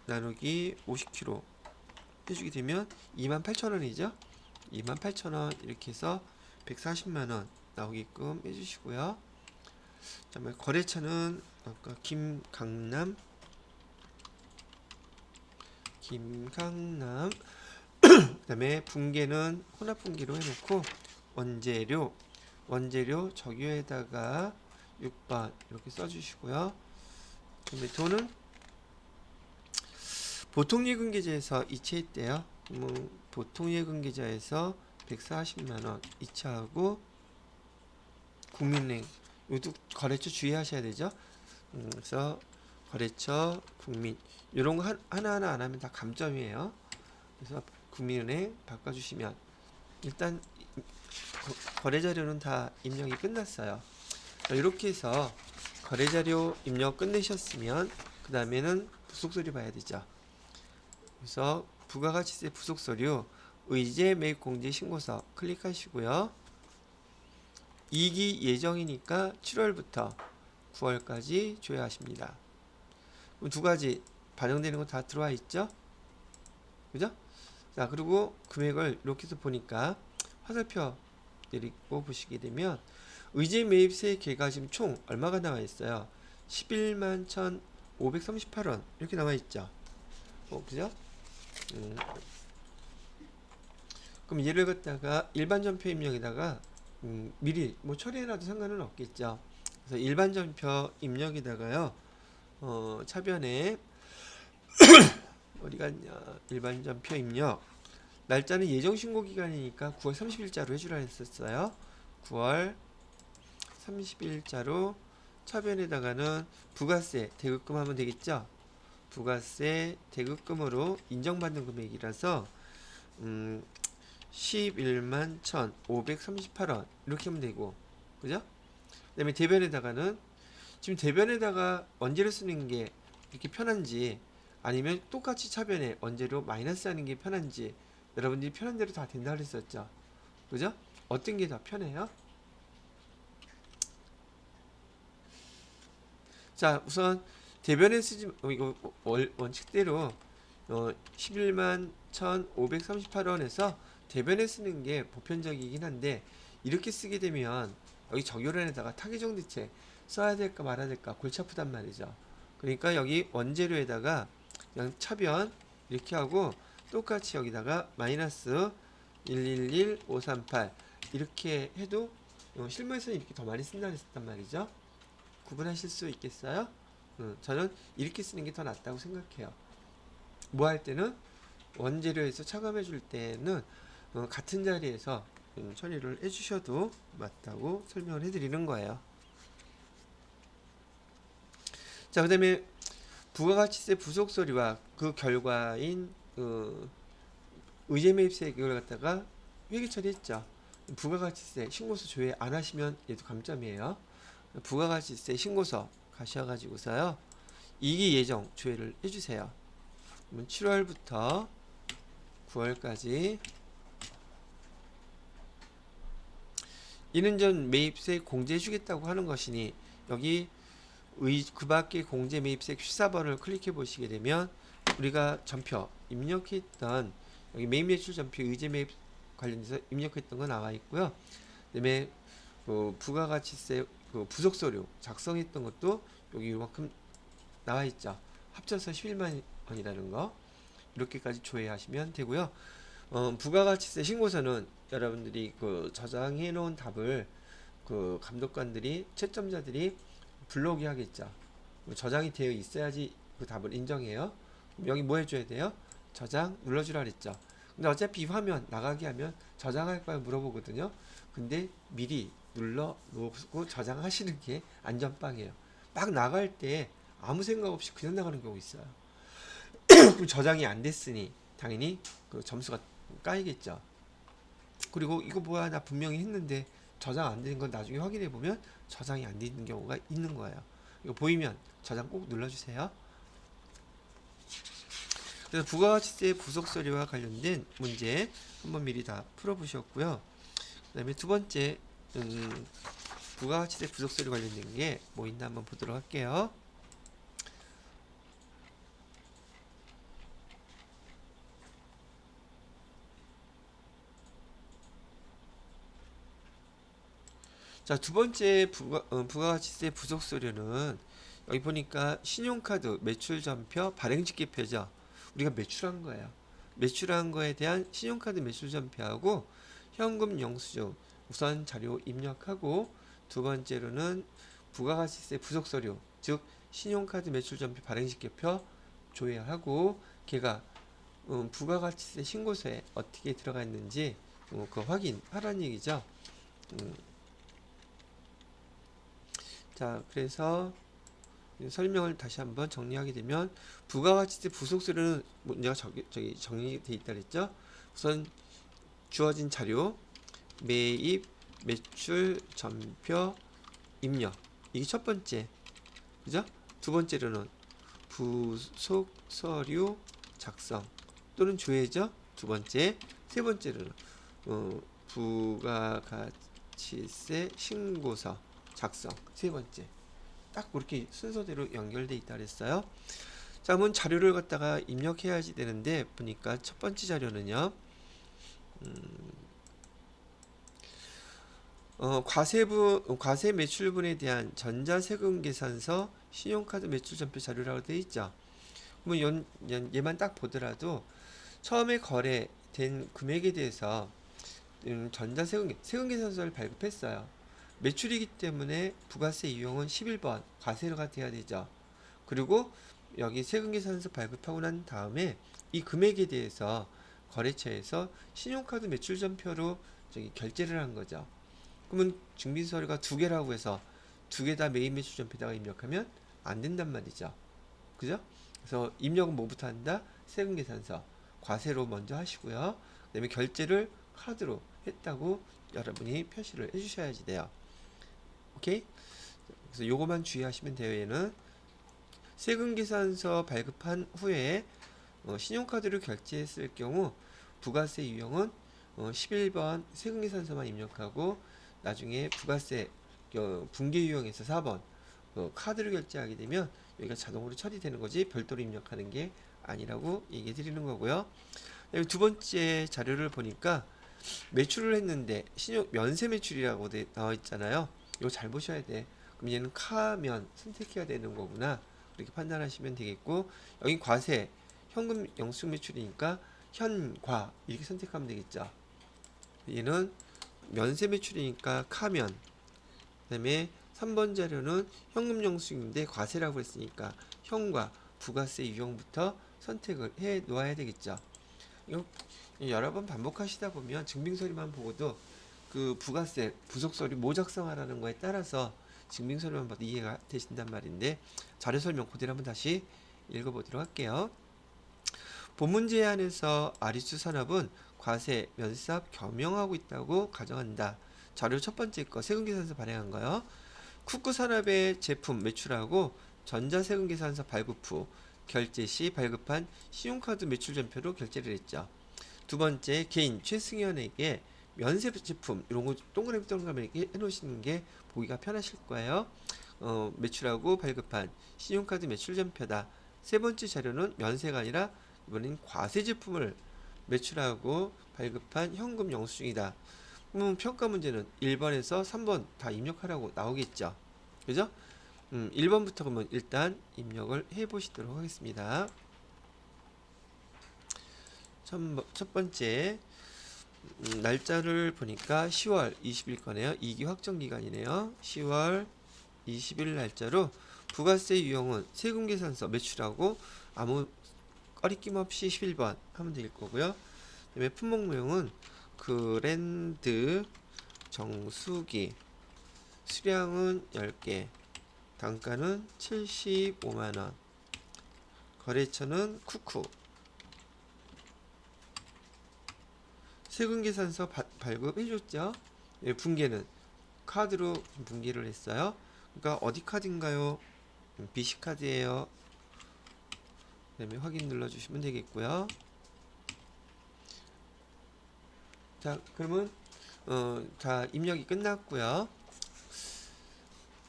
나누기 50kg 해주게 되면 28,000원이죠. 28,000원 이렇게 해서 140만원 나오게끔 해주시고요. 그다음에 거래처는 아까 김강남 그 다음에 분계는 혼합분기로 해놓고 원재료 원재료 적유에다가 6번 이렇게 써주시고요. 그다음에 돈은 보통예금계좌에서 이체했대요. 보통예금계좌에서 140만원 이체하고 국민은행 이것도 거래처 주의하셔야 되죠. 그래서 거래처 국민 이런 거 하나하나 안 하면 다 감점이에요. 그래서 국민은행 바꿔주시면 일단 거래자료는 다 입력이 끝났어요. 이렇게 해서 거래자료 입력 끝내셨으면 그 다음에는 부속서류 봐야 되죠. 그래서 부가가치세 부속서류 의제 매입공제 신고서 클릭하시고요. 이기 예정이니까 7월부터 9월까지 조회하십니다. 그럼 두 가지 반영되는 거 다 들어와 있죠? 그죠? 자, 그리고 금액을 이렇게 해서 보니까 화살표 내리고 보시게 되면 의제 매입세 계가 지금 총 얼마가 나와 있어요? 11만 1,538원 이렇게 나와 있죠. 그죠? 그럼 얘를 갖다가 일반 전표 입력에다가 미리 뭐 처리해놔도 상관은 없겠죠. 그래서 일반 전표 입력에다가요. 차변에 어디 갔냐? 일반 전표 입력. 날짜는 예정 신고 기간이니까 9월 30일자로 해주라 했었어요. 9월 30일자로 차변에다가는 부가세 대급금 하면 되겠죠. 부가세 대급금으로 인정받는 금액이라서 11만 1,538원 이렇게 하면 되고, 그죠? 그 다음에 대변에다가는 지금 대변에다가 원재료 쓰는 게 이렇게 편한지 아니면 똑같이 차변에 원재료 마이너스 하는 게 편한지 여러분들이 편한 대로 다 된다 그랬었죠. 그죠? 어떤 게 더 편해요? 자, 우선 대변에 쓰지 이거 원칙대로 11만 1,538원에서 대변에 쓰는 게 보편적이긴 한데 이렇게 쓰게 되면 여기 적요란에다가 타겟정대책 써야 될까 말아야 될까 골치 아프단 말이죠. 그러니까 여기 원재료에다가 그냥 차변 이렇게 하고 똑같이 여기다가 마이너스 111538 이렇게 해도 실무에서는 이렇게 더 많이 쓴다 했단 말이죠. 구분하실 수 있겠어요? 저는 이렇게 쓰는 게 더 낫다고 생각해요. 뭐 할 때는 원재료에서 차감해 줄 때는 같은 자리에서 처리를 해 주셔도 맞다고 설명을 해 드리는 거예요. 자, 그 다음에 부가가치세 부속서류와 그 결과인 의제매입세 이걸 갖다가 회계 처리했죠. 부가가치세 신고서 조회 안 하시면 얘도 감점이에요. 부가가치세 신고서 가셔가지고서요. 이기 예정 조회를 해주세요. 7월부터 9월까지 이는 전 매입세 공제해주겠다고 하는 것이니 여기 그 밖에 공제 매입세 14번을 클릭해 보시게 되면 우리가 전표 입력했던 여기 매입 매출 전표 의제 매입 관련해서 입력했던 거 나와 있고요. 그다음에 부가가치세 부속서류 작성했던 것도 여기 이만큼 나와 있죠. 합쳐서 11만 원이라는 거 이렇게까지 조회하시면 되고요. 부가가치세 신고서는 여러분들이 저장해 놓은 답을 감독관들이 채점자들이 불러오게 하겠죠. 저장이 되어 있어야지 그 답을 인정해요. 여기 뭐 해줘야 돼요? 저장 눌러주라 그랬죠. 근데 어차피 이 화면 나가게 하면 저장할까요? 물어보거든요. 근데 미리 눌러놓고 저장하시는 게 안전빵이에요. 막 나갈 때 아무 생각 없이 그냥 나가는 경우 있어요. 그럼 저장이 안 됐으니 당연히 점수가 까이겠죠. 그리고 이거 뭐야 나 분명히 했는데 저장 안 된 건 나중에 확인해 보면 저장이 안 돼 있는 경우가 있는 거예요. 이거 보이면 저장 꼭 눌러주세요. 그래서 부가가치세 부속서류와 관련된 문제 한번 미리 다 풀어보셨고요. 그 다음에 두 번째 부가가치세 부속서류 관련된 게 뭐 있나 한번 보도록 할게요. 자, 두 번째 부가가치세 부속서류는 여기 보니까 신용카드 매출전표 발행직계표죠. 우리가 매출한 거예요. 매출한 거에 대한 신용카드 매출전표하고 현금 영수증 우선 자료 입력하고, 두 번째로는 부가가치세 부속서류, 즉 신용카드 매출전표 발행시켜표 조회하고, 걔가 부가가치세 신고서에 어떻게 들어가 있는지 그 확인하라는 얘기죠. 자, 그래서 설명을 다시 한번 정리하게 되면, 부가가치세 부속서류는 문제가 저기 정리되어 있다 그랬죠. 우선 주어진 자료, 매입, 매출, 전표, 입력, 이게 첫 번째, 그죠? 두 번째로는 부속서류 작성 또는 조회죠. 두 번째, 세 번째로는 부가가치세 신고서 작성, 세 번째. 딱 그렇게 순서대로 연결돼 있다 그랬어요. 자, 그러면 자료를 갖다가 입력해야지 되는데, 보니까 첫 번째 자료는요, 과세 매출분에 대한 전자세금 계산서 신용카드 매출전표 자료라고 되어 있죠. 그러면 얘만 딱 보더라도 처음에 거래된 금액에 대해서 세금 계산서를 발급했어요. 매출이기 때문에 부가세 이용은 11번 과세료가 돼야 되죠. 그리고 여기 세금 계산서 발급하고 난 다음에 이 금액에 대해서 거래처에서 신용카드 매출전표로 결제를 한 거죠. 그러면 증빙서류가 두 개라고 해서 두 개 다 매입 매출전표에다가 입력하면 안 된단 말이죠. 그죠? 그래서 입력은 뭐부터 한다? 세금 계산서, 과세로 먼저 하시고요. 그 다음에 결제를 카드로 했다고 여러분이 표시를 해주셔야지 돼요. 오케이? 그래서 요거만 주의하시면 돼요. 얘는 세금 계산서 발급한 후에 신용카드를 결제했을 경우 부가세 유형은 11번 세금 계산서만 입력하고, 나중에 부가세 분계 유형에서 4번 카드를 결제하게 되면 여기가 자동으로 처리되는 거지 별도로 입력하는 게 아니라고 얘기해 드리는 거고요. 두 번째 자료를 보니까 매출을 했는데 면세 매출이라고 나와 있잖아요. 이거 잘 보셔야 돼. 그럼 얘는 카면 선택해야 되는 거구나, 그렇게 판단하시면 되겠고, 여기 과세 현금 영수증 매출이니까 현과 이렇게 선택하면 되겠죠. 얘는 면세 매출이니까 카면, 그 다음에 3번 자료는 현금 영수증인데 과세라고 했으니까 현과 부가세 유형부터 선택을 해 놓아야 되겠죠. 이거 여러 번 반복하시다 보면 증빙서류만 보고도 그 부가세 부속서류 뭐 작성하라는 거에 따라서 증빙서류만 봐도 이해가 되신단 말인데, 자료 설명 그대로 한번 다시 읽어보도록 할게요. 본문 제안에서 아리수 산업은 과세 면세사업 겸용하고 있다고 가정한다. 자료 첫 번째 거 세금계산서 발행한 거요. 쿠쿠 산업의 제품 매출하고 전자세금계산서 발급 후 결제 시 발급한 신용카드 매출전표로 결제를 했죠. 두 번째, 개인 최승현에게 면세 제품 이런 거 동그라미 이렇게 해놓으시는 게 보기가 편하실 거예요. 매출하고 발급한 신용카드 매출전표다. 세 번째 자료는 면세가 아니라 이번엔 과세 제품을 매출하고 발급한 현금 영수증이다. 평가 문제는 1번에서 3번 다 입력하라고 나오겠죠. 그죠? 1번부터 그러면 일단 입력을 해 보시도록 하겠습니다. 첫 번째, 날짜를 보니까 10월 20일 거네요. 2기 확정 기간이네요. 10월 20일 날짜로 부가세 유형은 세금계산서 매출하고 아무 꺼리낌 없이 11번 하면 될 거고요. 그다음에 품목 모형은 그랜드 정수기, 수량은 10개, 단가는 75만원, 거래처는 쿠쿠, 세금계산서 발급해줬죠. 분계는 카드로 분계를 했어요. 그러니까 어디 카드인가요? BC카드예요. 그 다음에 확인 눌러주시면 되겠고요. 자, 그러면 다 입력이 끝났고요.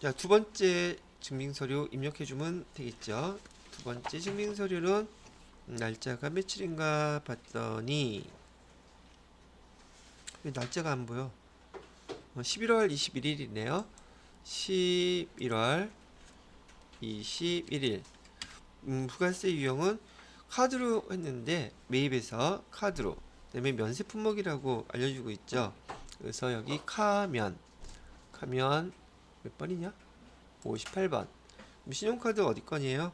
자, 두 번째 증빙서류 입력해주면 되겠죠. 두 번째 증빙서류는 날짜가 며칠인가 봤더니 왜 날짜가 안 보여? 11월 21일이네요. 11월 21일. 부가세 유형은 카드로 했는데 매입에서 카드로, 그다음에 면세 품목이라고 알려주고 있죠. 그래서 여기 카면 몇 번이냐? 58번. 신용카드 어디 건이에요?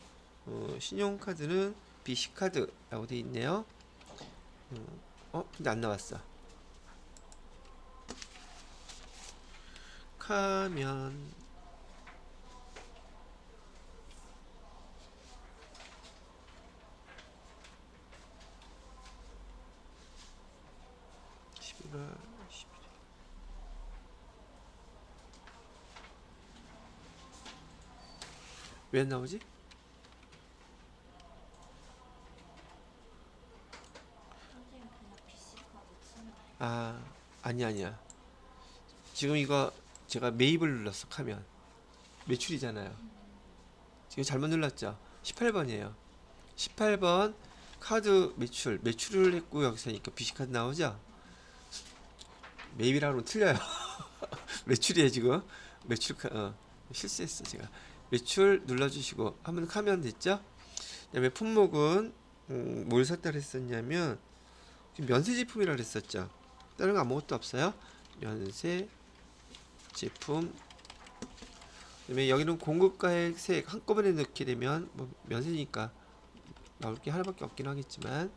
신용카드는 BC카드라고 돼 있네요. 근데 안 나왔어. 카면 11월 11일. 왜 안 나오지? 아, 아니야. 지금 이거 제가 매입을 눌렀어. 카면 매출이잖아요. 지금 잘못 눌렀죠? 18번이에요. 18번 카드 매출을 했고 여기서니까 BC카드 나오죠? 매입이라고 하면 틀려요. 매출이에요 지금. 실수했어 제가. 매출 눌러주시고 한번 카면 됐죠? 그다음에 품목은 뭘 샀다 그랬었냐면 면세 제품이라 그랬었죠. 다른 거 아무것도 없어요. 면세 제품. 그다음에 여기는 공급가액 세액 한꺼번에 넣게 되면 뭐 면세니까 나올 게 하나밖에 없긴 하겠지만,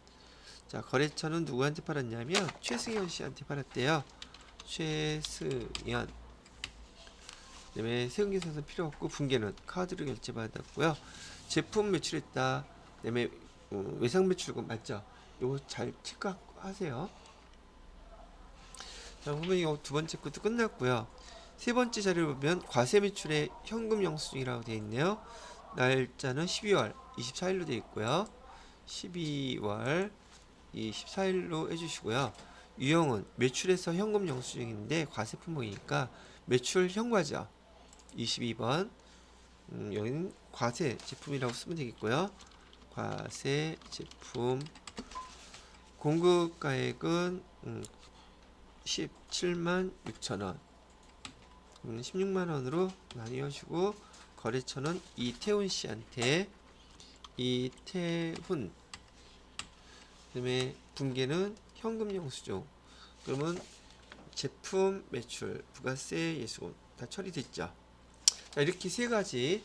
자 거래처는 누구한테 팔았냐면 최승현 씨한테 팔았대요. 최승현. 그다음에 세금계산서 필요 없고 분계는 카드로 결제받았고요. 제품 매출했다. 그다음에 외상 매출금 맞죠? 요거 잘 체크하세요. 자, 그러면 이거 두 번째 것도 끝났고요. 세 번째 자료를 보면 과세 매출의 현금 영수증이라고 되어 있네요. 날짜는 12월 24일로 되어 있고요. 12월 24일로 해주시고요. 유형은 매출에서 현금 영수증인데 과세 품목이니까 매출 현과죠. 22번. 여기는 과세 제품이라고 쓰면 되겠고요. 과세 제품. 공급가액은 17만 6천원. 16만원으로 나뉘어주고, 거래처는 이태훈 씨한테, 이태훈. 그 다음에 분계는 현금 영수증. 그러면 제품 매출, 부가세, 예수금 다 처리됐죠. 자, 이렇게 세 가지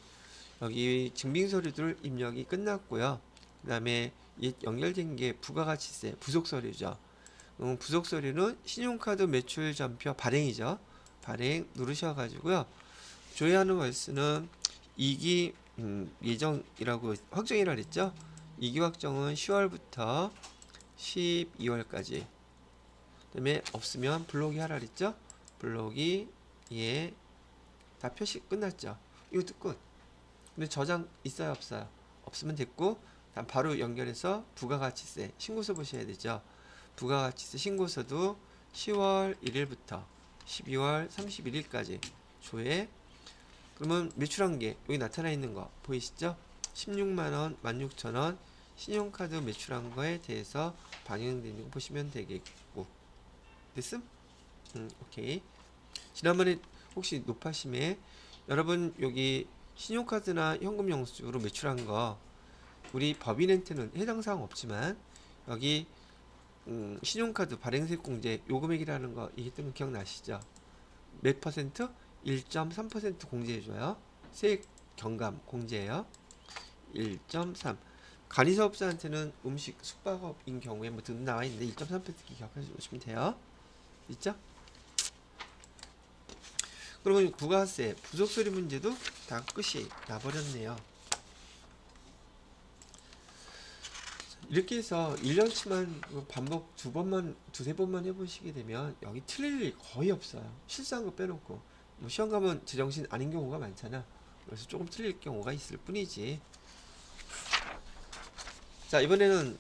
여기 증빙서류들 입력이 끝났고요. 그 다음에 연결된 게 부가가치세, 부속서류죠. 부속서류는 신용카드 매출전표 발행이죠. 발행 누르셔가지고요. 조회하는 월수는 2기 예정이라고 확정이라 그랬죠. 2기 확정은 10월부터 12월까지. 그다음에 없으면 블록이 하라 그랬죠. 블록이 다 표시 끝났죠. 이것도 끝. 근데 저장 있어요 없어요? 없으면 됐고, 다음 바로 연결해서 부가가치세 신고서 보셔야 되죠. 부가가치세 신고서도 10월 1일부터 12월 31일까지 조회. 그러면 매출한 게 여기 나타나 있는 거 보이시죠? 16만원, 16,000원 신용카드 매출한 거에 대해서 반영되는 거 보시면 되겠고. 됐음? 오케이. 지난번에 혹시 높아심에 여러분 여기 신용카드나 현금 영수증으로 매출한 거 우리 법인한테는 해당 사항 없지만 여기 신용카드 발행세액 공제 요금액이라는 거 얘기했던 거 기억나시죠? 몇 퍼센트? 1.3% 공제해줘요. 세액 경감 공제예요. 1.3. 간이사업자한테는 음식 숙박업인 경우에 뭐 등 나와 있는데 1.3% 기억해 주시면 돼요. 있죠? 그러면 부가세 부속서류 문제도 다 끝이 나버렸네요. 이렇게 해서 1년치만 반복 두세 번만 해보시게 되면 여기 틀릴 일 거의 없어요. 실수한 거 빼놓고. 뭐 시험 가면 제정신 아닌 경우가 많잖아. 그래서 조금 틀릴 경우가 있을 뿐이지. 자, 이번에는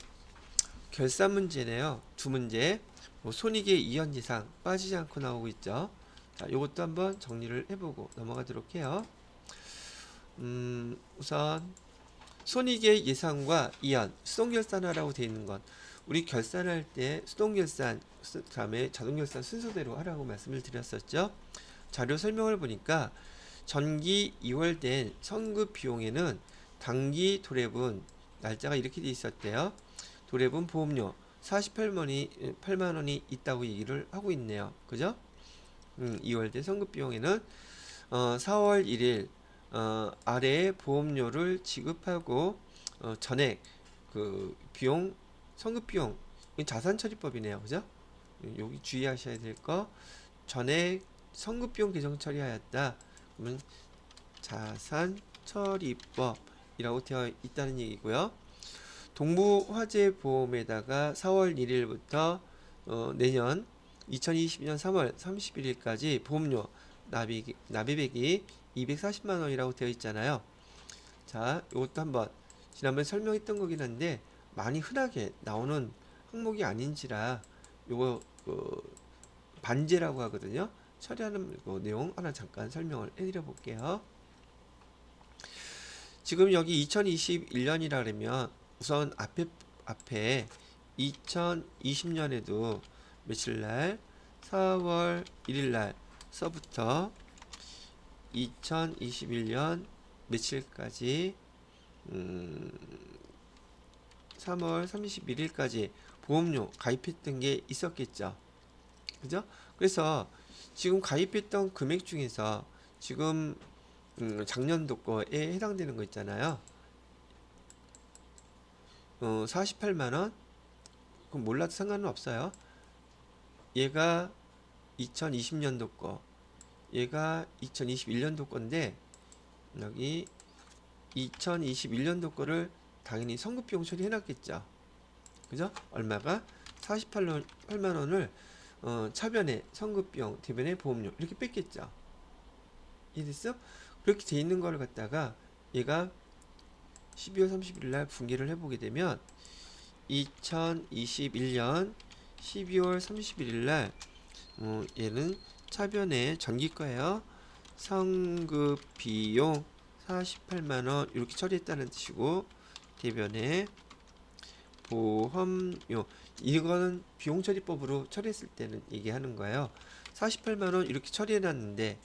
결산 문제네요. 두 문제. 뭐 손익의 2연 이상 빠지지 않고 나오고 있죠. 자, 요것도 한번 정리를 해보고 넘어가도록 해요. 우선 손익의 예상과 이연 수동결산하라고 되어 있는 것, 우리 결산할 때 수동결산 다음에 자동결산 순서대로 하라고 말씀을 드렸었죠. 자료 설명을 보니까 전기 2월 된 선급 비용에는 단기 도래분 날짜가 이렇게 돼 있었대요. 도래분 보험료 48만원이 있다고 얘기를 하고 있네요. 그죠? 2월대 선급비용에는 4월 1일 아래에 보험료를 지급하고 전액 그 비용 선급비용 이건 자산처리법이네요. 그죠? 여기 주의하셔야 될 거 전액 선급비용 계정 처리하였다. 그러면 자산처리법이라고 되어 있다는 얘기고요. 동부화재보험에다가 4월 1일부터 내년 2022년 3월 31일까지 보험료 납입액이 240만 원이라고 되어 있잖아요. 자, 이것도 한번 지난번에 설명했던 거긴 한데 많이 흔하게 나오는 항목이 아닌지라 요거 반제라고 하거든요. 처리하는 내용 하나 잠깐 설명을 해드려 볼게요. 지금 여기 2021년이라 그러면 우선 앞에 2020년에도 며칠날 4월 1일날서부터 2021년 며칠까지 3월 31일까지 보험료 가입했던 게 있었겠죠. 그죠? 그래서 지금 가입했던 금액 중에서 지금 작년도 거에 해당되는 거 있잖아요. 48만원? 그럼 몰라도 상관은 없어요. 얘가 2020년도 거, 얘가 2021년도 건데, 여기 2021년도 거를 당연히 선급비용 처리해놨겠죠. 그죠? 얼마가? 48만원을 차변에 선급비용, 대변에 보험료 이렇게 뺐겠죠. 이해됐어? 그렇게 돼 있는 거를 갖다가 얘가 12월 31일 날 분기를 해보게 되면 2021년 12월 31일 날 얘는 차변에 전기과예요. 성급 비용 48만원 이렇게 처리했다는 뜻이고, 대변에 보험료 이거는 비용처리법으로 처리했을 때는 얘기하는 거예요. 48만원 이렇게 처리해놨는데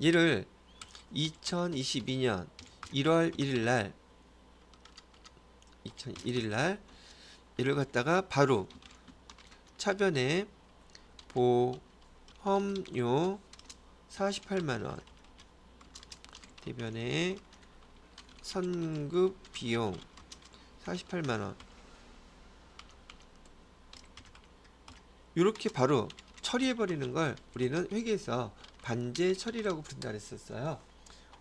얘를 2022년 1월 1일날 2001일날 얘를 갖다가 바로 차변에 보험료 48만원 대변에 선급 비용 48만원 이렇게 바로 처리해버리는 걸 우리는 회계에서 반제 처리라고 부른다 그랬었어요.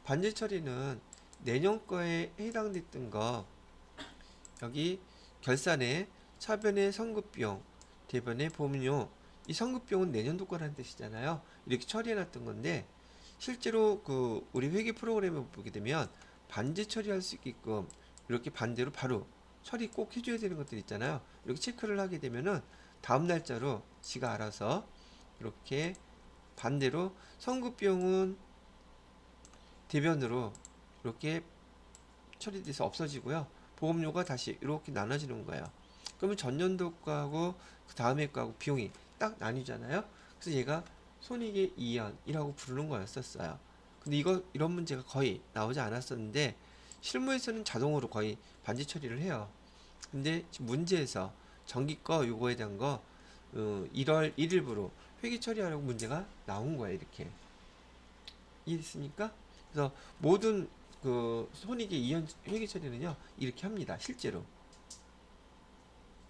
반제 처리는 내년 거에 해당됐던 거 여기 결산에 차변의 선급비용, 대변의 보험료 이 선급비용은 내년도 거라는 뜻이잖아요. 이렇게 처리해놨던 건데 실제로 그 우리 회계 프로그램을 보게 되면 반제 처리할 수 있게끔 이렇게 반대로 바로 처리 꼭 해줘야 되는 것들 있잖아요. 이렇게 체크를 하게 되면은 다음 날짜로 지가 알아서 이렇게 반대로 선급비용은 대변으로 이렇게 처리돼서 없어지고요. 보험료가 다시 이렇게 나눠지는 거예요. 그러면 전년도 거하고 그 다음에 거하고 비용이 딱 나뉘잖아요. 그래서 얘가 손익의 이연이라고 부르는 거였었어요. 근데 이런 문제가 거의 나오지 않았었는데 실무에서는 자동으로 거의 반지 처리를 해요. 근데 지금 문제에서 정기 거 요거에 대한 거 1월 1일부로 회계 처리하려고 문제가 나온 거예요. 이렇게 이해됐습니까? 그래서 모든 그 손익의 이연 회계 처리는요 이렇게 합니다. 실제로.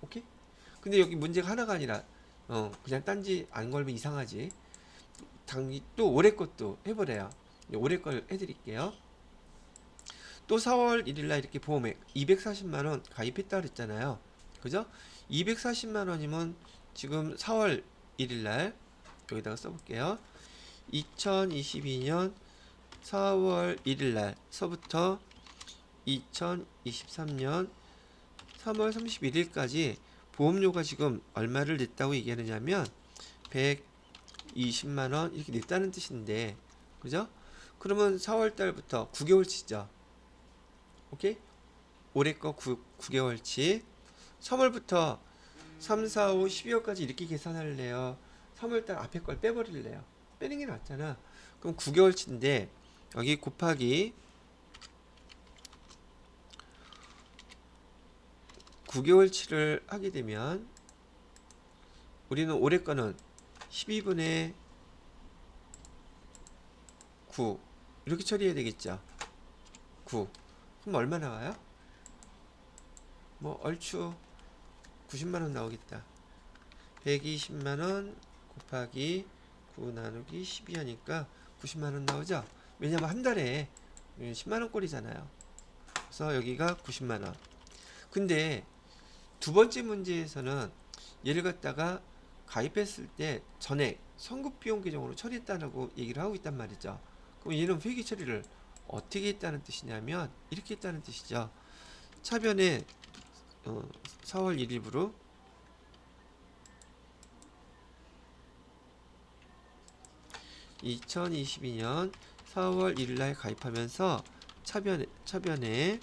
오케이? 근데 여기 문제가 하나가 아니라 그냥 딴지 안 걸면 이상하지. 당기 또 올해 것도 해보래요. 올해 걸 해드릴게요. 또 4월 1일날 이렇게 보험액 240만원 가입했다 그랬잖아요. 그죠? 240만원이면 지금 4월 1일날 여기다가 써볼게요. 2022년 4월 1일날 서부터 2023년 3월 31일까지 보험료가 지금 얼마를 냈다고 얘기하느냐면 120만원 이렇게 냈다는 뜻인데, 그죠? 그러면 4월달부터 9개월치죠. 오케이? 올해 거 9개월치 3월부터 3, 4, 5, 12월까지 이렇게 계산할래요? 3월달 앞에 걸 빼버릴래요? 빼는 게 낫잖아. 그럼 9개월치인데 여기 곱하기 9개월치를 하게 되면 우리는 올해 거는 12분의 9 이렇게 처리해야 되겠죠. 9 그럼 얼마 나와요? 뭐 얼추 90만원 나오겠다. 120만원 곱하기 9 나누기 12 하니까 90만원 나오죠. 왜냐면 한 달에 10만원 꼴이잖아요. 그래서 여기가 90만원. 근데 두 번째 문제에서는 얘를 갖다가 가입했을 때 전액 선급비용 계정으로 처리했다고 얘기를 하고 있단 말이죠. 그럼 얘는 회계 처리를 어떻게 했다는 뜻이냐면 이렇게 했다는 뜻이죠. 차변에 4월 1일부로 2022년 4월 1일날 가입하면서 차변에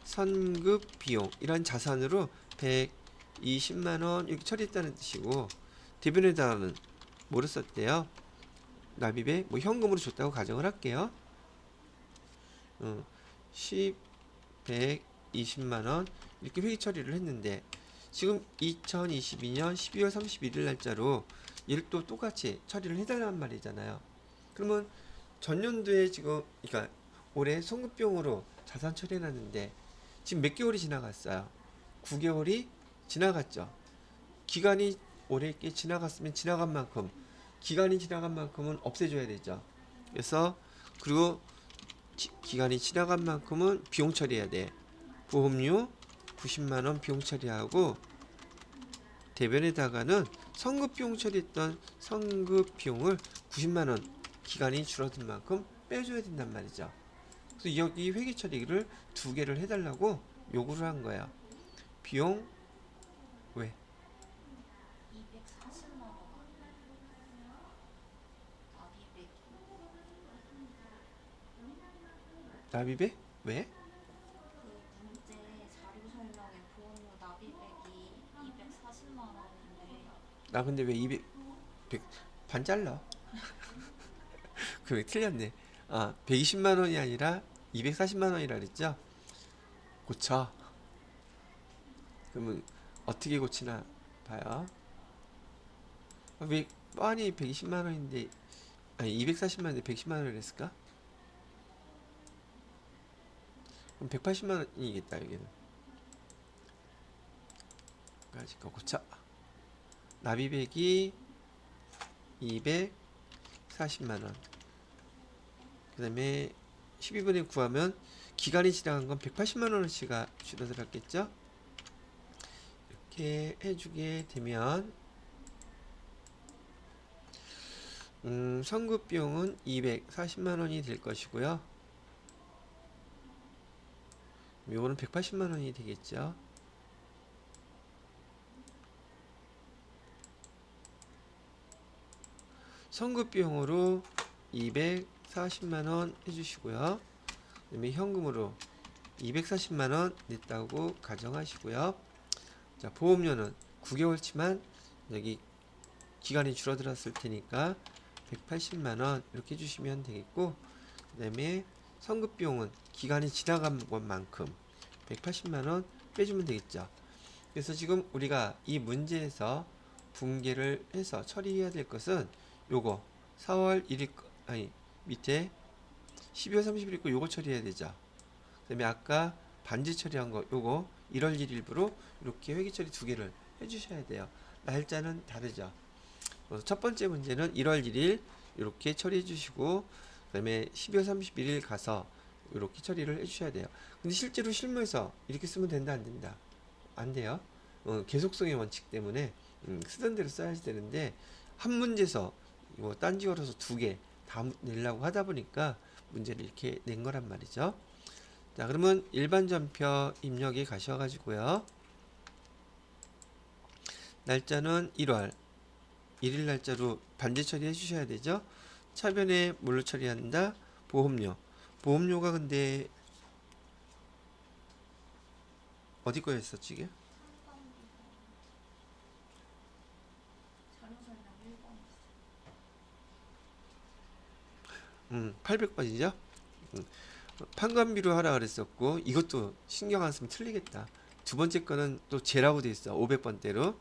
선급 비용 이런 자산으로 120만원 이렇게 처리했다는 뜻이고, 대변에다가는 뭐를 썼대요? 납입에 뭐 현금으로 줬다고 가정을 할게요. 120만원 이렇게 회계 처리를 했는데 지금 2022년 12월 31일 날짜로 얘를 또 똑같이 처리를 해달란 말이잖아요. 그러면 전년도에 지금 그러니까 올해 송급비용으로 자산 처리해놨는데 지금 몇 개월이 지나갔어요? 9개월이 지나갔죠. 기간이 올해 꽤 지나갔으면 지나간 만큼 기간이 지나간 만큼은 없애줘야 되죠. 그래서 그리고 기간이 지나간 만큼은 비용 처리해야 돼. 보험료 90만원 비용 처리하고 대변에다가는 선급 비용 처리했던 선급 비용을 90만원 기간이 줄어든 만큼 빼줘야 된단 말이죠. 그래서 여기 회계 처리를 두 개를 해달라고 요구를 한 거예요. 비용 왜? 240만 원 납입액? 왜? 그 문제 자료 설명에 보험료 납입액이 240만 원인데 나 근데 왜 100반 잘라? 그왜 틀렸네. 120만원이 아니라 240만원이라 그랬죠? 고쳐. 그러면 어떻게 고치나 봐요. 왜 뻔히 120만원인데 아니 240만원인데 110만원을 했을까? 그럼 180만원이겠다 여기는. 가지고 고쳐. 납입액이 240만원. 그 다음에 12분의 9 하면 기간이 지나간 건 180만원어치가 줄어들었겠죠? 이렇게 해주게 되면 선급 비용은 240만원이 될 것이고요. 요거는 180만원이 되겠죠. 선급 비용으로 240만원 해주시고요. 그 다음에 현금으로 240만원 냈다고 가정하시고요. 자, 보험료는 9개월치만 여기 기간이 줄어들었을 테니까 180만원 이렇게 해주시면 되겠고, 그 다음에 선급 비용은 기간이 지나간 것만큼 180만원 빼주면 되겠죠. 그래서 지금 우리가 이 문제에서 분개를 해서 처리해야 될 것은 요거 4월 1일 아니 밑에 12월 30일 있고 요거 처리해야 되죠. 그 다음에 아까 반지 처리한 거 요거 1월 1일부로 이렇게 회계 처리 두 개를 해주셔야 돼요. 날짜는 다르죠. 첫 번째 문제는 1월 1일 이렇게 처리해 주시고, 그 다음에 12월 31일 가서 이렇게 처리를 해주셔야 돼요. 근데 실제로 실무에서 이렇게 쓰면 된다 안 된다? 안 돼요. 계속성의 원칙 때문에 쓰던 대로 써야지 되는데 한 문제에서 이거 딴지 걸어서 두 개 다 내려고 하다 보니까 문제를 이렇게 낸 거란 말이죠. 자, 그러면 일반 전표 입력에 가셔가지고요. 날짜는 1월 1일 날짜로 반지 처리해 주셔야 되죠. 차변에 뭘로 처리한다? 보험료. 보험료가 근데 어디 거였었지 이게? 자료 설명 1번 800번이죠? 판관비로 하라 그랬었고, 이것도 신경 안 쓰면 틀리겠다. 두 번째 거는 또 제라고 돼 있어. 500번대로.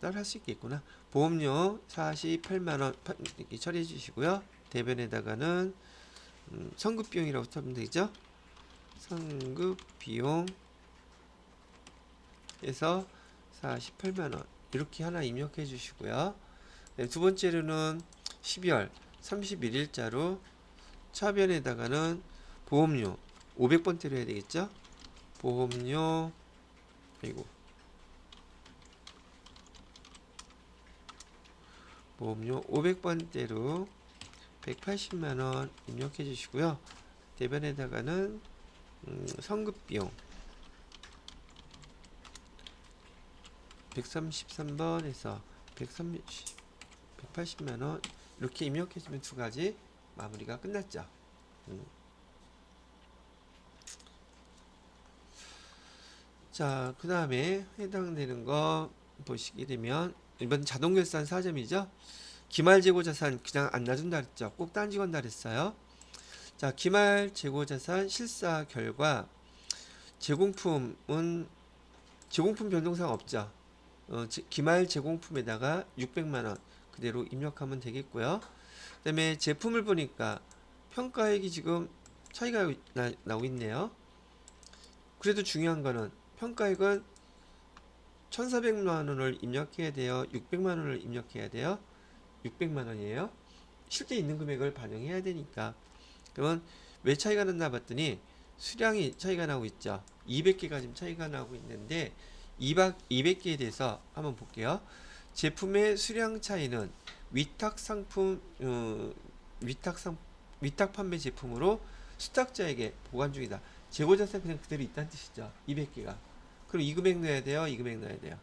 따로 할 수 있겠구나. 보험료 48만원 이렇게 처리해 주시고요. 대변에다가는 성급 비용이라고 쓰면 되죠. 성급 비용에서 48만 원 이렇게 하나 입력해 주시고요. 네, 두 번째로는 12월 31일자로 차변에다가는 보험료 500번대로 해야 되겠죠. 보험료 아이고 보험료 500번대로 180만원 입력해 주시고요. 대변에다가는 성급비용 133번에서 180만원 이렇게 입력해 주면 두 가지 마무리가 끝났죠. 자, 그 다음에 해당되는 거 보시게 되면 이번 자동결산 4점이죠. 기말재고자산 그냥 안 놔준다 그랬죠. 꼭 따지건다 그랬어요. 자, 기말재고자산 실사 결과 제공품 변동사항 없죠. 기말 제공품에다가 600만원 그대로 입력하면 되겠고요. 그 다음에 제품을 보니까 평가액이 지금 차이가 나오고 있네요. 그래도 중요한 거는 평가액은 1400만원을 입력해야 돼요. 600만원을 입력해야 돼요. 600만원이에요. 실제 있는 금액을 반영해야 되니까. 그러면 왜 차이가 났나 봤더니 수량이 차이가 나고 있죠. 200개가 지금 차이가 나고 있는데 200개에 대해서 한번 볼게요. 제품의 수량 차이는 위탁 상품 위탁 판매 제품으로 수탁자에게 보관 중이다. 재고자산 그냥 그대로 있다는 뜻이죠. 200개가. 그럼 이 금액 넣어야 돼요. 이 금액 넣어야 돼요.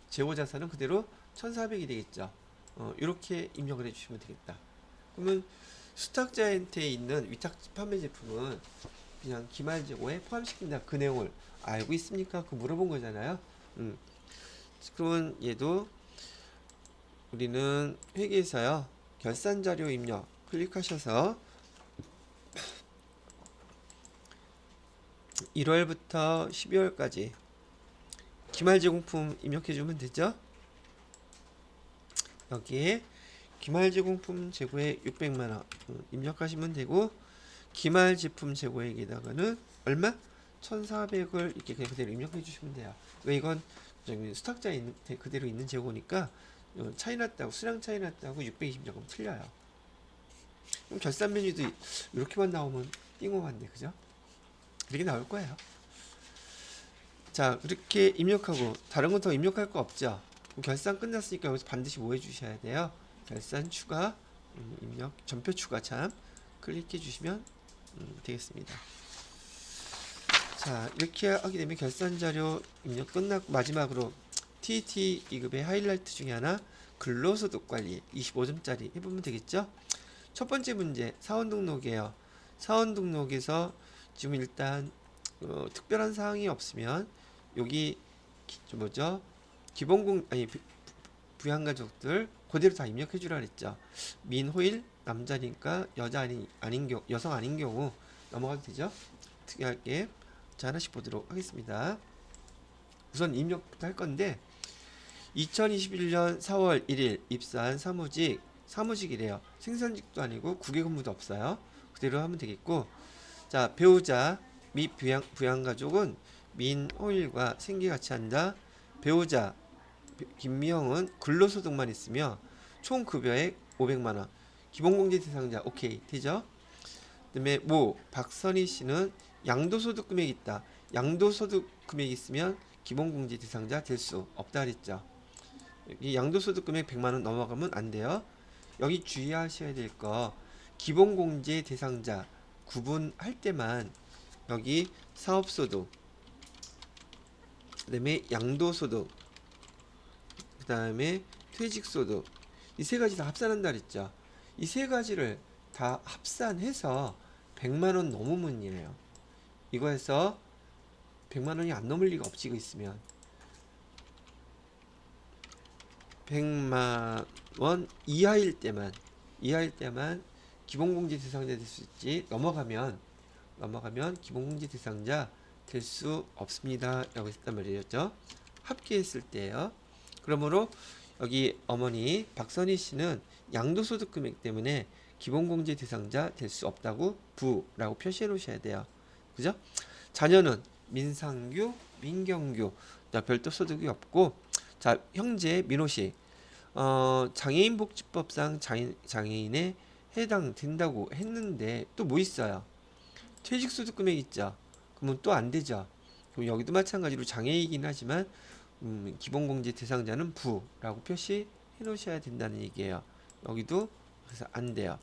재고자산은 그대로 1400이 되겠죠. 이렇게 입력을 해주시면 되겠다. 그러면 수탁자한테 있는 위탁 판매 제품은 그냥 기말재고에 포함시킨다. 그 내용을 알고 있습니까? 그 물어본 거잖아요. 그러면 얘도 우리는 회계에서요. 결산자료 입력 클릭하셔서 1월부터 12월까지 기말제공품 입력해주면 되죠. 여기에 기말제공품 재고액 600만원 입력하시면 되고 기말제품 재고액에다가는 얼마? 1400을 이렇게 그냥 그대로 입력해 주시면 돼요. 왜 이건 수탁자에 그대로 있는 재고니까 차이 났다고 수량 차이 났다고 620조금 틀려요. 그럼 결산 메뉴도 이렇게만 나오면 띵호한데 그죠? 이렇게 나올 거예요. 자, 그렇게 입력하고 다른 건 더 입력할 거 없죠. 결산 끝났으니까 여기서 반드시 뭐 해주셔야 돼요? 결산 추가 입력 전표 추가 참 클릭해 주시면 되겠습니다. 자, 이렇게 하게 되면 결산 자료 입력 끝났고 마지막으로 TT 2급의 하이라이트 중에 하나 근로소득 관리 25점짜리 해보면 되겠죠? 첫 번째 문제 사원 등록이에요. 사원 등록에서 지금 일단 특별한 사항이 없으면 여기 뭐죠? 부양가족들 그대로 다 입력해 주라 그랬죠. 민호일 남자니까 여성 아닌 경우 넘어가도 되죠. 특이하게 자 하나씩 보도록 하겠습니다. 우선 입력부터 할 건데 2021년 4월 1일 입사한 사무직이래요. 생산직도 아니고 국외근무도 없어요. 그대로 하면 되겠고 자 배우자 및 부양가족은 민호일과 생계 같이 한다. 배우자 김미영은 근로소득만 있으며 총 급여액 500만원 기본공제 대상자 오케이 되죠. 그 다음에 박선희 씨는 양도소득 금액이 있다. 양도소득 금액이 있으면 기본공제 대상자 될 수 없다 그랬죠. 이 양도소득 금액 100만원 넘어가면 안 돼요. 여기 주의하셔야 될 거 기본공제 대상자 구분할 때만 여기 사업소득 그 다음에 양도소득 그 다음에 퇴직소득 이 세 가지 다 합산한다 그랬죠. 이 세 가지를 다 합산해서 100만원 넘으면이에요. 이거에서 100만원이 안 넘을 리가 없지. 이거 있으면 100만원 이하일 때만 기본공제 대상자 될 수 있지. 넘어가면 기본공제 대상자 될 수 없습니다 라고 했단 말이었죠. 합계했을 때요. 그러므로 여기 어머니 박선희 씨는 양도소득 금액 때문에 기본공제 대상자 될 수 없다고 부라고 표시해 놓으셔야 돼요. 그죠? 자녀는 민상규, 민경규. 자, 별도 소득이 없고, 자, 형제 민호씨. 장애인 복지법상 장애인에 해당된다고 했는데 또 뭐 있어요? 퇴직소득 금액 있죠. 그러면 또 안 되죠. 그럼 여기도 마찬가지로 장애이긴 하지만 기본공제 대상자는 부라고 표시해 놓으셔야 된다는 얘기예요. 여기도 그래서 안 돼요.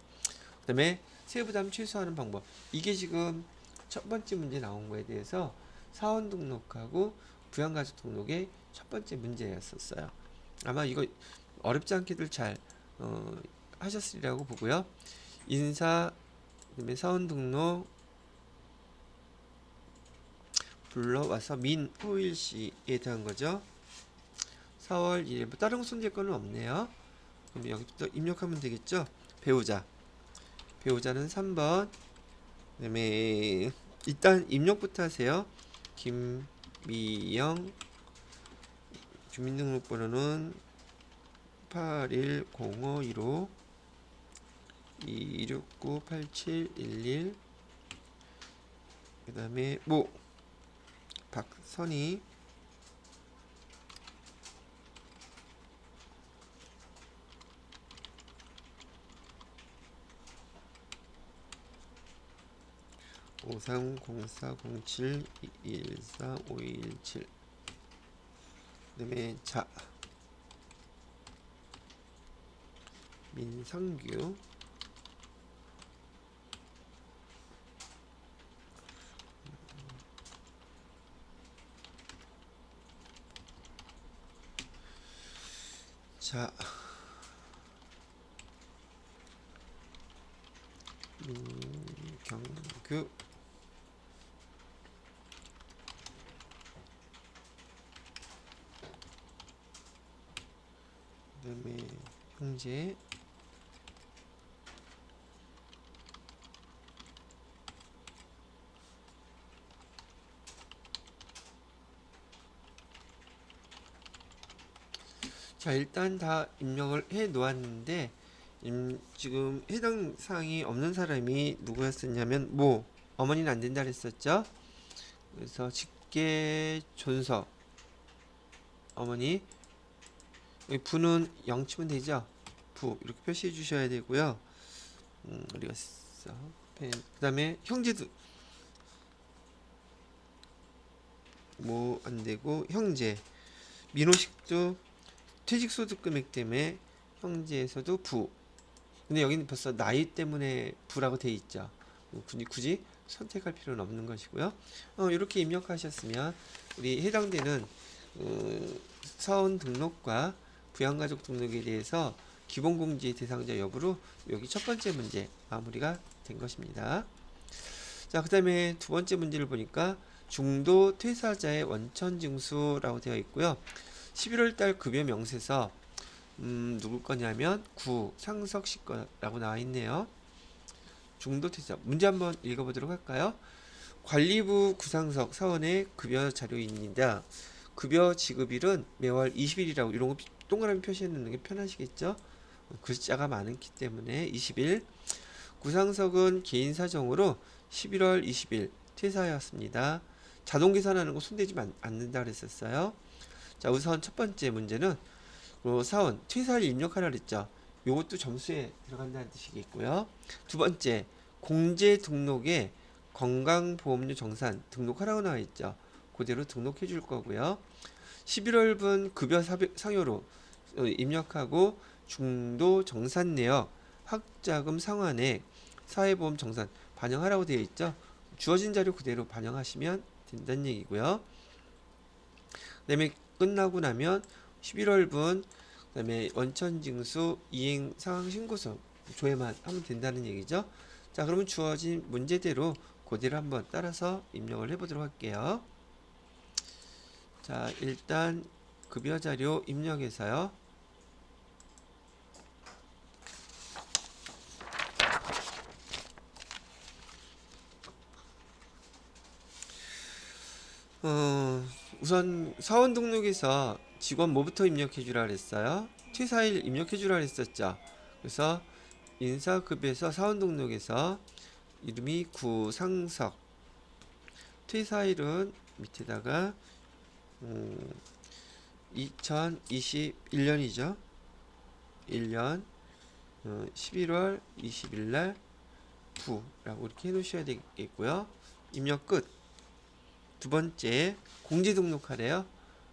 그다음에 세부담 최소화하는 방법. 이게 지금 첫 번째 문제 나온 거에 대해서 사원 등록하고 부양가족 등록의 첫 번째 문제였었어요. 아마 이거 어렵지 않게들 잘 하셨으리라고 보고요. 인사, 그다음에 사원 등록 불러와서 민호일 씨에 대한 거죠. 4월 1일 뭐 다른 손질권은 없네요. 그럼 여기부터 입력하면 되겠죠. 배우자. 배우자는 3번. 그다음에 일단 입력부터 하세요. 김미영. 주민등록번호는 810515 2698711. 그다음에 뭐 박선희. (530407 214 517) 그다음에 자 민상규. 자 민경규. 그다음에 형제. 자, 일단 다 입력을 해 놓았는데 지금 해당 사항이 없는 사람이 누구였었냐면 뭐 어머니는 안 된다 그랬었죠. 그래서 직계 존서 어머니. 여기 부는 0 치면 되죠. 부 이렇게 표시해 주셔야 되고요. 어디 갔어? 그 다음에 형제도 뭐 안 되고 형제 민호식도 퇴직소득 금액 때문에 형제에서도 부. 근데 여기는 벌써 나이 때문에 부라고 돼 있죠. 굳이 선택할 필요는 없는 것이고요. 이렇게 입력하셨으면 우리 해당되는 사원 등록과 부양가족 등록에 대해서 기본공제 대상자 여부로 여기 첫 번째 문제 마무리가 된 것입니다. 자, 그 다음에 두 번째 문제를 보니까 중도 퇴사자의 원천징수라고 되어 있고요. 11월달 급여 명세서 누구 거냐면 상석 씨 거라고 나와 있네요. 중도 퇴사 문제 한번 읽어보도록 할까요? 관리부 구상석 사원의 급여 자료입니다. 급여 지급일은 매월 20일이라고 이런 거 동그라미 표시해 놓는 게 편하시겠죠? 글자가 많기 때문에 20일. 구상석은 개인 사정으로 11월 20일 퇴사하였습니다. 자동 계산하는 거 손대지 않는다 그랬었어요. 자, 우선 첫 번째 문제는 사원 퇴사를 입력하라 그랬죠. 요것도 점수에 들어간다는 뜻이겠고요. 두 번째, 공제 등록에 건강보험료 정산 등록하라고 나와 있죠. 그대로 등록해 줄 거고요. 11월분 급여 상여로 입력하고 중도 정산 내역, 학자금 상환액, 사회보험 정산 반영하라고 되어 있죠. 주어진 자료 그대로 반영하시면 된다는 얘기고요. 그다음에 끝나고 나면 11월분 그다음에 원천징수 이행 상황 신고서 조회만 하면 된다는 얘기죠. 자, 그러면 주어진 문제대로 그대로 한번 따라서 입력을 해보도록 할게요. 자, 일단 급여 자료 입력해서요. 우선 사원 등록에서 직원 뭐부터 입력해 주라 그랬어요? 퇴사일 입력해 주라 그랬었죠. 그래서 인사급에서 사원등록에서 이름이 구상석, 퇴사일은 밑에다가 2021년이죠. 1년 11월 20일 날 부라고 이렇게 해놓으셔야 되겠고요. 입력 끝. 두 번째 공제 등록하래요.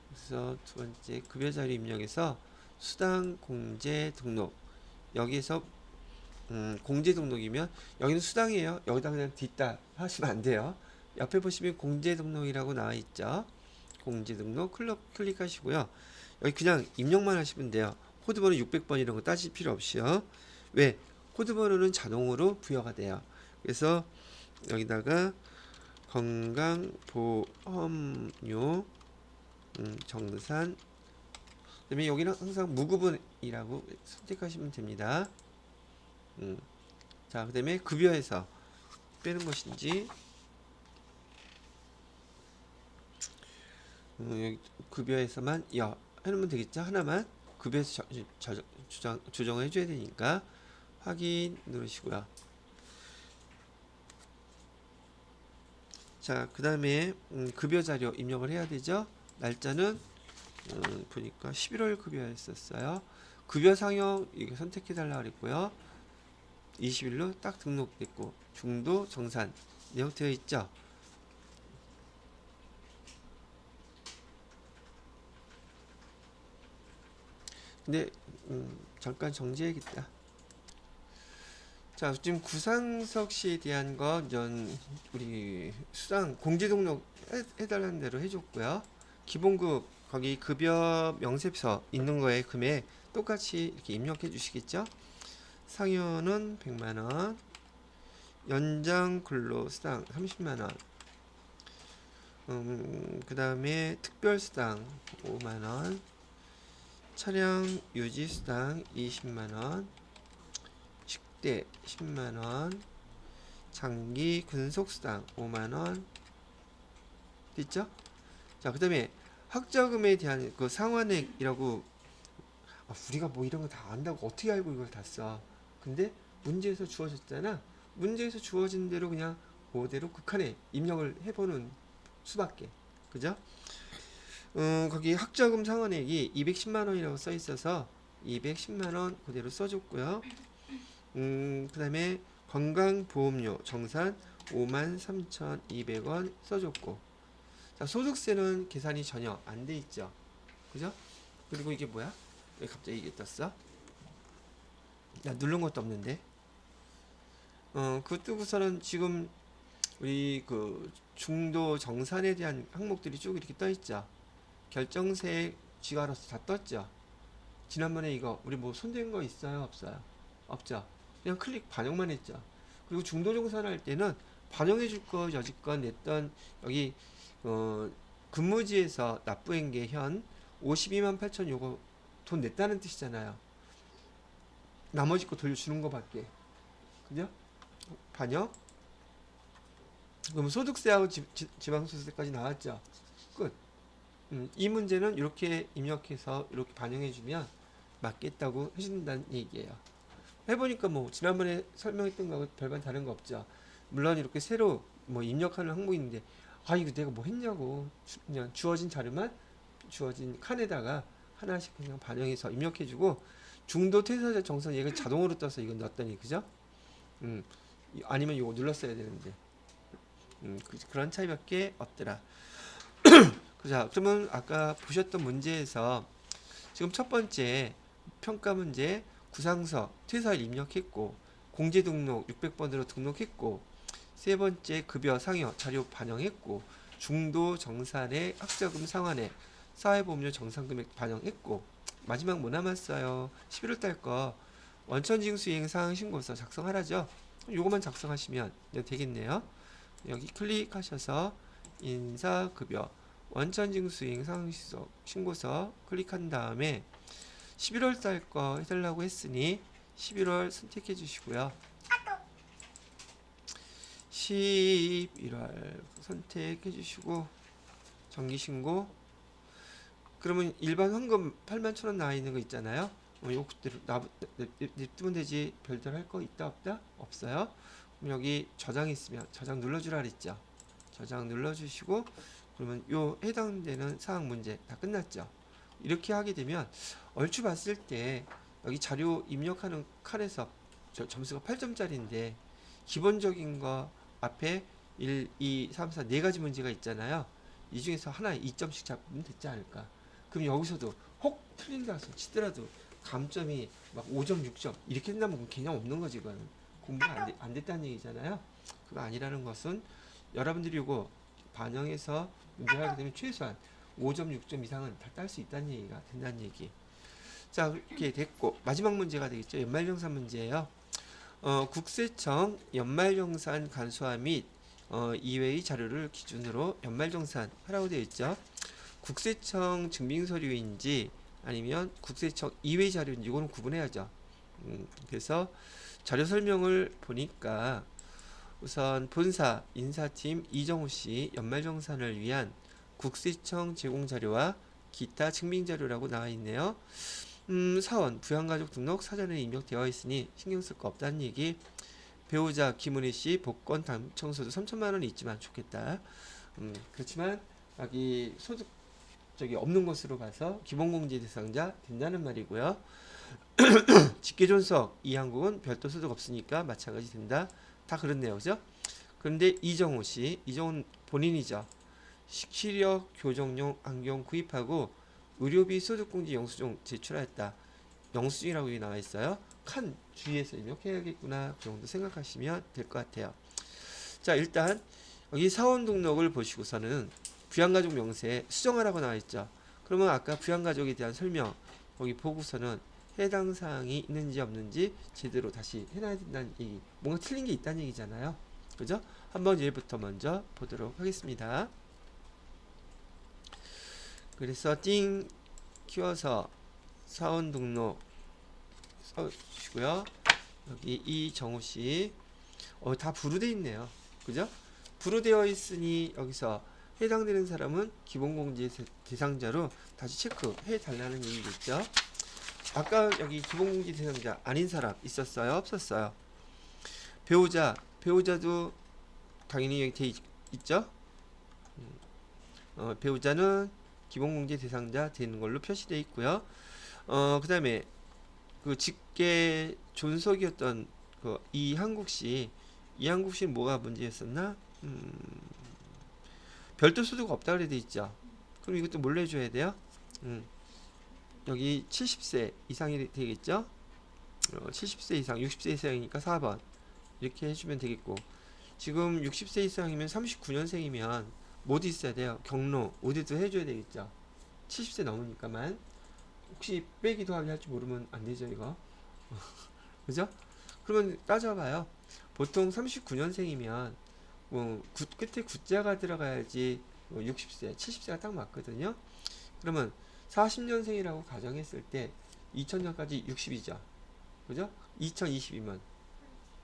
그래서 두 번째 급여자료 입력해서 수당 공제 등록. 여기에서 공제 등록이면 여기는 수당이에요. 여기다 그냥 뒷다 하시면 안 돼요. 옆에 보시면 공제 등록이라고 나와 있죠. 공제 등록 클릭하시고요. 여기 그냥 입력만 하시면 돼요. 코드번호 600번 이런 거 따질 필요 없이요. 왜? 코드번호는 자동으로 부여가 돼요. 그래서 여기다가 건강보험료 정산, 그다음에 여기는 항상 무구분이라고 선택하시면 됩니다. 자, 그다음에 급여에서 빼는 것인지 여기 급여에서만 해놓으면 되겠죠. 하나만 급여에서 조정을 해줘야 되니까 확인 누르시고요. 자, 그 다음에 급여 자료 입력을 해야 되죠. 날짜는 보니까 11월 급여였었어요. 급여 상형 이거 선택해 달라 그랬고요. 20일로 딱 등록됐고 중도 정산 내용 되어 있죠. 근데 잠깐 정지해야겠다. 자, 지금 구상석 씨에 대한 건 우리 수당 공제 등록 해달라는 대로 해줬고요. 기본급 거기 급여 명세서 있는 거에 금액 똑같이 이렇게 입력해 주시겠죠. 상여는 100만원, 연장 근로수당 30만원, 그 다음에 특별수당 5만원, 차량 유지수당 20만원, 식대 10만원, 장기 근속수당 5만원 됐죠? 자, 그 다음에 학자금에 대한 그 상환액이라고 우리가 뭐 이런 거 다 안다고 어떻게 알고 이걸 다 써? 근데 문제에서 주어졌잖아. 문제에서 주어진 대로 그냥 그대로 극한에 입력을 해보는 수밖에. 그죠? 거기 학자금 상환액이 210만원이라고 써 있어서 210만원 그대로 써줬고요. 그 다음에 건강보험료 정산 53,200원 써줬고. 자, 소득세는 계산이 전혀 안 돼 있죠. 그죠? 그리고 이게 뭐야? 왜 갑자기 이게 떴어? 나 누른 것도 없는데. 그 뜨고서는 지금 우리 그 중도 정산에 대한 항목들이 쭉 이렇게 떠 있죠. 결정세 지가로서 다 떴죠. 지난번에 이거 우리 뭐 손댄 거 있어요? 없어요? 없죠. 그냥 클릭 반영만 했죠. 그리고 중도 정산할 때는 반영해 줄 거 여지껏 냈던 여기 근무지에서 납부한 게 현 52만 8천 요거 돈 냈다는 뜻이잖아요. 나머지 거 돌려주는 거밖에. 그죠? 반영. 그럼 소득세하고 지방소득세까지 나왔죠. 끝. 이 문제는 이렇게 입력해서 이렇게 반영해주면 맞겠다고 해준다는 얘기예요. 해보니까 뭐 지난번에 설명했던 거하고 별반 다른 거 없죠. 물론 이렇게 새로 뭐 입력하는 항목인데 이거 내가 뭐 했냐고 그냥 주어진 자료만 주어진 칸에다가 하나씩 그냥 반영해서 입력해주고 중도 퇴사자 정산 얘가 자동으로 떠서 이건 넣었더니 그죠? 아니면 이거 눌렀어야 되는데 그런 차이밖에 없더라. 자, 그러면 아까 보셨던 문제에서 지금 첫 번째 평가 문제 구상서 퇴사일 입력했고 공제 등록 600번으로 등록했고 세 번째 급여 상여 자료 반영했고 중도 정산의 학자금 상환액 사회보험료 정산금액 반영했고 마지막 뭐 남았어요? 11월 달 거 원천징수이행 상황 신고서 작성하라죠. 요거만 작성하시면 되겠네요. 여기 클릭하셔서 인사급여 원천징수이행 상황 신고서 클릭한 다음에 11월 달 거 해달라고 했으니 11월 선택해 주시고요. 11월 선택해 주시고 정기신고. 그러면 일반 현금 81,000원 나와 있는 거 있잖아요. 요것대로 냅두면 되지. 별도로 할 거 있다 없다? 없어요. 그럼 여기 저장이 있으면 저장 눌러주라 그랬죠. 저장 눌러주시고 그러면 요 해당되는 사항 문제 다 끝났죠. 이렇게 하게 되면 얼추 봤을 때 여기 자료 입력하는 칸에서 점수가 8점짜리인데 기본적인 거 앞에 1, 2, 3, 4 네 가지 문제가 있잖아요. 이 중에서 하나에 2점씩 잡으면 됐지 않을까. 그럼 여기서도 혹 틀린다 치더라도 감점이 막 5점, 6점 이렇게 된다면 그건 개념 없는 거지. 그거는 공부가 안 됐다는 얘기잖아요. 그거 아니라는 것은 여러분들이 이거 반영해서 문제를 하게 되면 최소한 5점, 6점 이상은 다 딸 수 있다는 얘기가 된다는 얘기. 자, 그렇게 됐고 마지막 문제가 되겠죠. 연말정산 문제예요. 국세청 연말정산 간소화 및 이외의 자료를 기준으로 연말정산 하라고 되어 있죠. 국세청 증빙서류인지 아니면 국세청 이외의 자료인지 이거는 구분해야죠. 그래서 자료 설명을 보니까 우선 본사 인사팀 이정우 씨 연말정산을 위한 국세청 제공 자료와 기타 증빙 자료라고 나와 있네요. 사원 부양가족 등록 사전에 입력되어 있으니 신경 쓸 거 없다는 얘기. 배우자 김은희 씨 복권 당첨소득 3천만 원이 있지만 좋겠다. 그렇지만 여기 소득 저기 없는 것으로 봐서 기본공제 대상자 된다는 말이고요. 직계존속 이항국은 별도 소득 없으니까 마찬가지 된다. 다 그렇네요, 그죠? 그런데 이정우 씨, 이정우 본인이죠. 시력 교정용 안경 구입하고 의료비 소득공제 영수증 제출했다. 영수증이라고 여기 나와 있어요. 칸 주위에서 입력해야겠구나. 그 정도 생각하시면 될 것 같아요. 자, 일단 여기 사원 등록을 보시고서는 부양가족 명세에 수정하라고 나와 있죠. 그러면 아까 부양가족에 대한 설명 거기 보고서는 해당 사항이 있는지 없는지 제대로 다시 해놔야 된다는 얘기. 뭔가 틀린 게 있다는 얘기잖아요. 그죠? 한번 얘부터 먼저 보도록 하겠습니다. 그래서 띵 키워서 사원 등록 써주시고요. 여기 이정우씨 다 부르되어 있네요. 그죠? 부르되어 있으니 여기서 해당되는 사람은 기본공제 대상자로 다시 체크해 달라는 얘기겠죠. 아까 여기 기본공제 대상자 아닌 사람 있었어요? 없었어요? 배우자도 당연히 여기 돼 있죠. 배우자는 기본공제 대상자 되는 걸로 표시되어 있고요. 그 다음에 그 직계 존속이었던 그 이한국 씨는 뭐가 문제였었나? 별도 소득 없다 그래 돼 있죠. 그럼 이것도 뭘로 해줘야 돼요? 여기 70세 이상이 되겠죠? 70세 이상, 60세 이상이니까 4번 이렇게 해주면 되겠고, 지금 60세 이상이면 39년생이면 뭐도 있어야 돼요? 경로 어디도 해줘야 되겠죠. 70세 넘으니까만. 혹시 빼기 더하기 할 줄 모르면 안 되죠, 이거. 그죠? 그러면 따져봐요. 보통 39년생이면 끝에 구자가 들어가야지 60세, 70세가 딱 맞거든요. 그러면 40년생이라고 가정했을 때 2000년까지 60이죠. 그죠? 2020이면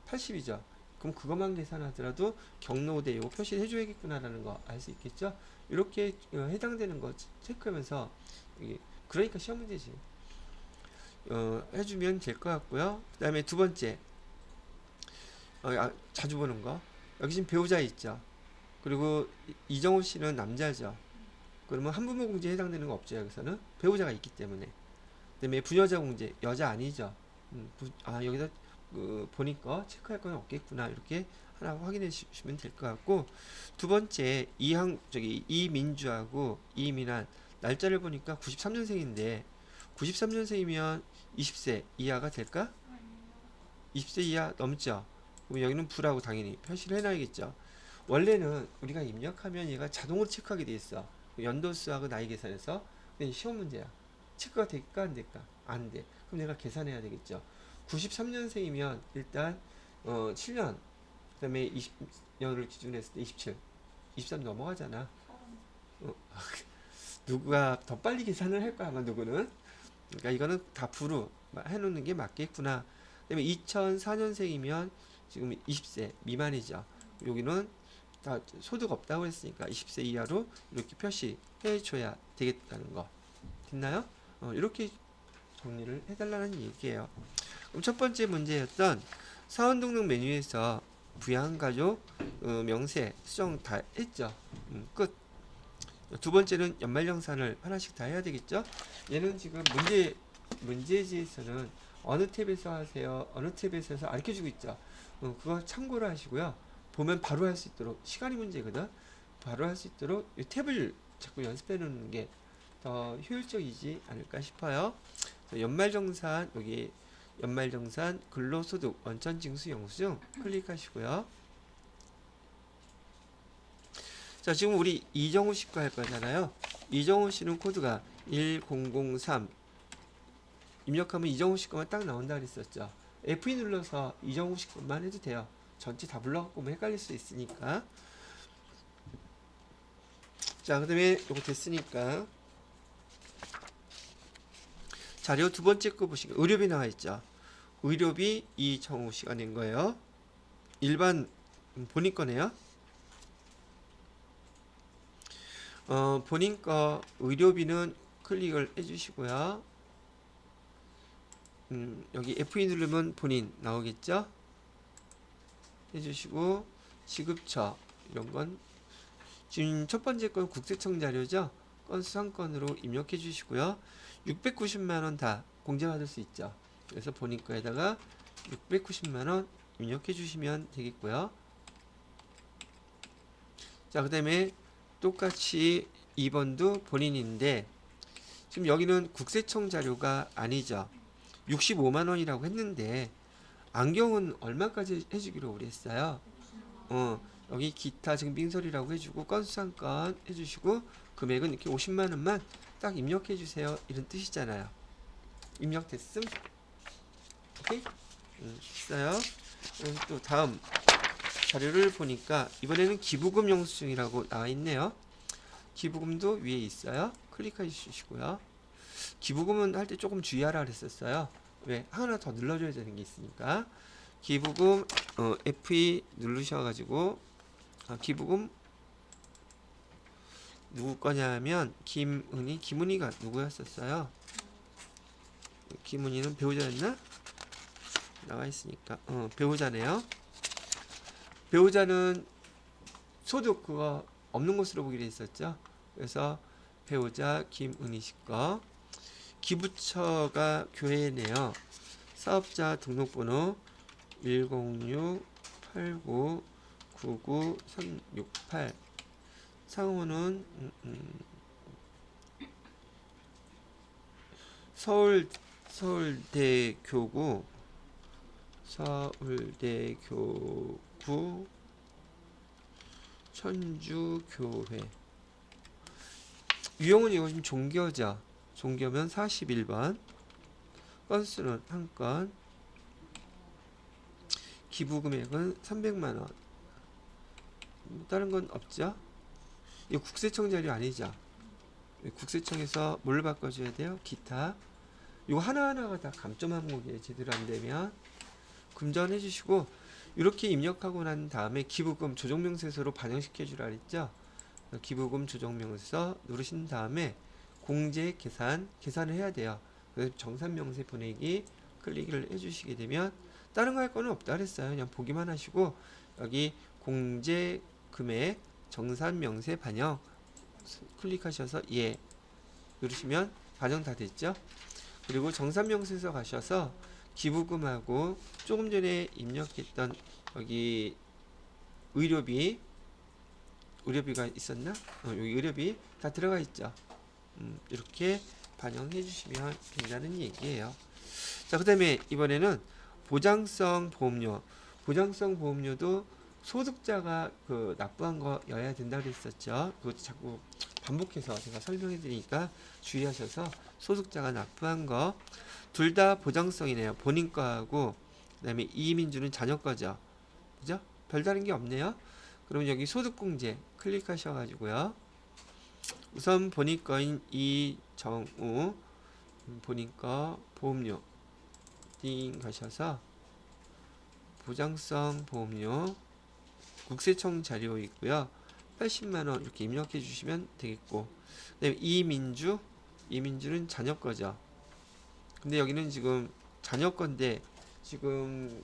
80이죠. 그럼 그것만 계산하더라도 경로대 이거 표시를 해줘야겠구나라는 거 알 수 있겠죠? 이렇게 해당되는 거 체크하면서 그러니까 시험 문제지. 해주면 될 것 같고요. 그 다음에 두 번째 자주 보는 거 여기 지금 배우자 있죠. 그리고 이정우 씨는 남자죠. 그러면 한부모 공제에 해당되는 거 없죠. 여기서는 배우자가 있기 때문에. 그 다음에 부여자 공제 여자 아니죠. 여기다 보니까 체크할 건 없겠구나. 이렇게 하나 확인해 주시면 될 것 같고, 두 번째 이민주하고 이민한 날짜를 보니까 93년생인데 93년생이면 20세 이하가 될까? 20세 이하 넘죠. 그럼 여기는 부라고 당연히 표시를 해놔야겠죠. 원래는 우리가 입력하면 얘가 자동으로 체크하게 돼 있어. 연도수하고 나이 계산해서. 근데 시험 문제야. 체크가 될까 안 될까? 안 돼. 그럼 내가 계산해야 되겠죠. 93년생이면 일단 7년 그 다음에 20년을 기준으로 했을 때 27, 23 넘어가잖아. 누가 더 빨리 계산을 할 거야 아마 누구는. 그러니까 이거는 다 부로 해놓는 게 맞겠구나. 그 다음에 2004년생이면 지금 20세 미만이죠. 여기는 다 소득 없다고 했으니까 20세 이하로 이렇게 표시해 줘야 되겠다는 거. 됐나요? 이렇게 정리를 해달라는 얘기예요. 그럼 첫 번째 문제였던 사원 등록 메뉴에서 부양가족 명세 수정 다 했죠. 끝. 두 번째는 연말정산을 하나씩 다 해야 되겠죠. 얘는 지금 문제지에서는 어느 탭에서 하세요, 어느 탭에서 해서 알려주고 있죠. 그거 참고를 하시고요. 보면 바로 할 수 있도록, 시간이 문제거든. 바로 할 수 있도록 이 탭을 자꾸 연습해 놓는 게 더 효율적이지 않을까 싶어요. 연말정산, 여기 연말정산 근로소득 원천징수 영수증 클릭하시고요. 자, 지금 우리 이정우 씨거 할 거잖아요. 이정우 씨는 코드가 1003. 입력하면 이정우 씨 거만 딱 나온다 그랬었죠. F2 눌러서 이정우 씨 것만 해도 돼요. 전체 다 불러갖고 뭐 헷갈릴 수 있으니까. 자, 그 다음에 요거 됐으니까 자료 두 번째 거 보시면 의료비 나와 있죠. 의료비 이정우 씨가 낸 거예요. 일반 본인 거네요. 본인 거 의료비는 클릭을 해주시고요. 여기 F2 누르면 본인 나오겠죠? 해주시고 지급처 이런 건 지금 첫 번째 건 국세청 자료죠. 건수 한 건으로 입력해 주시고요. 690만원 다 공제받을 수 있죠. 그래서 본인 거에다가 690만원 입력해 주시면 되겠고요. 자, 그 다음에 똑같이 2번도 본인인데 지금 여기는 국세청 자료가 아니죠. 65만원이라고 했는데 안경은 얼마까지 해주기로 우리 했어요. 여기 기타 증빙서류라고 해주고 건수 한 건 해주시고 금액은 이렇게 50만원만 딱 입력해 주세요, 이런 뜻이잖아요. 입력됐음? 오케이? 됐어요. 또 다음 자료를 보니까 이번에는 기부금 영수증이라고 나와 있네요. 기부금도 위에 있어요. 클릭해 주시고요. 기부금은 할 때 조금 주의하라 그랬었어요. 왜? 하나 더 눌러줘야 되는 게 있으니까. 기부금 F2 누르셔가지고 기부금 누구 거냐면 김은희가 누구였었어요? 김은희는 배우자였나? 나와 있으니까 배우자네요. 배우자는 소득 그거 없는 것으로 보기로 했었죠. 그래서 배우자 김은희 씨 거. 기부처가 교회네요. 사업자 등록번호 106-89-99-368. 상호는 서울대교구 천주교회. 유형은 이거 지금 종교죠. 종교면 41번. 건수는 한 건. 기부 금액은 300만원. 다른 건 없죠? 이거 국세청 자료 아니죠? 국세청에서 뭘 바꿔줘야 돼요? 기타. 이거 하나하나가 다 감점 항목이에요. 제대로 안 되면. 금전해 주시고, 이렇게 입력하고 난 다음에 기부금 조정명세서로 반영시켜 주라 그랬죠? 기부금 조정명세서 누르신 다음에 공제 계산을 해야 돼요. 그래서 정산명세 보내기 클릭을 해주시게 되면 다른 거 할 거는 없다 그랬어요. 그냥 보기만 하시고 여기 공제 금액 정산명세 반영 클릭하셔서 예 누르시면 반영 다 됐죠. 그리고 정산명세서 가셔서 기부금하고 조금 전에 입력했던 여기 의료비가 있었나? 여기 의료비 다 들어가 있죠. 이렇게 반영해 주시면 된다는 얘기예요. 자, 그 다음에 이번에는 보장성 보험료. 보장성 보험료도 소득자가 그 납부한 거여야 된다고 그랬었죠. 그거 자꾸 반복해서 제가 설명해 드리니까 주의하셔서 소득자가 납부한 거 둘 다 보장성이네요. 본인 거하고 그다음에 이민주는 자녀 거죠. 그죠? 별다른 게 없네요. 그럼 여기 소득공제 클릭하셔가지고요. 우선 본인 거인 이정우 본인 거 보험료 띵 가셔서 보장성 보험료 국세청 자료 있고요. 80만원 이렇게 입력해 주시면 되겠고, 그 다음에 이민주는 자녀 거죠. 근데 여기는 지금 자녀 건데 지금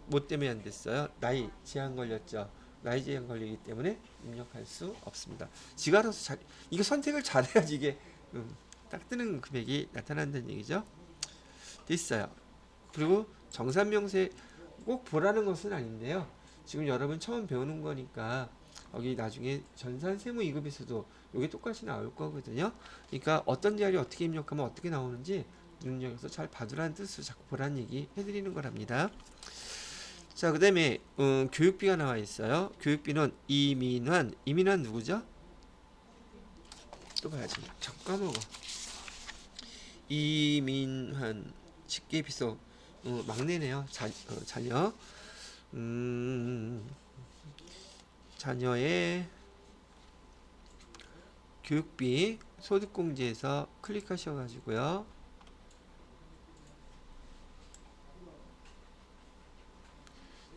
뭐 때문에 안 됐어요? 나이 제한 걸렸죠. 나이 제한 걸리기 때문에 입력할 수 없습니다. 지가 알아서 이게 선택을 잘해야지 이게 딱 뜨는 금액이 나타난다는 얘기죠. 됐어요. 그리고 정산명세 꼭 보라는 것은 아닌데요. 지금 여러분 처음 배우는 거니까 여기 나중에 전산세무이급에서도 이게 똑같이 나올 거거든요. 그러니까 어떤 자리 어떻게 입력하면 어떻게 나오는지 눈여겨서 잘 봐두라는 뜻으로 자꾸 보라는 얘기 해드리는 거랍니다. 자, 그 다음에 교육비가 나와 있어요. 교육비는 이민환 누구죠? 또 봐야지. 자꾸 까먹어. 이민환 식계비서 막내네요. 자녀. 자녀의 교육비 소득공제에서 클릭하셔가지고요.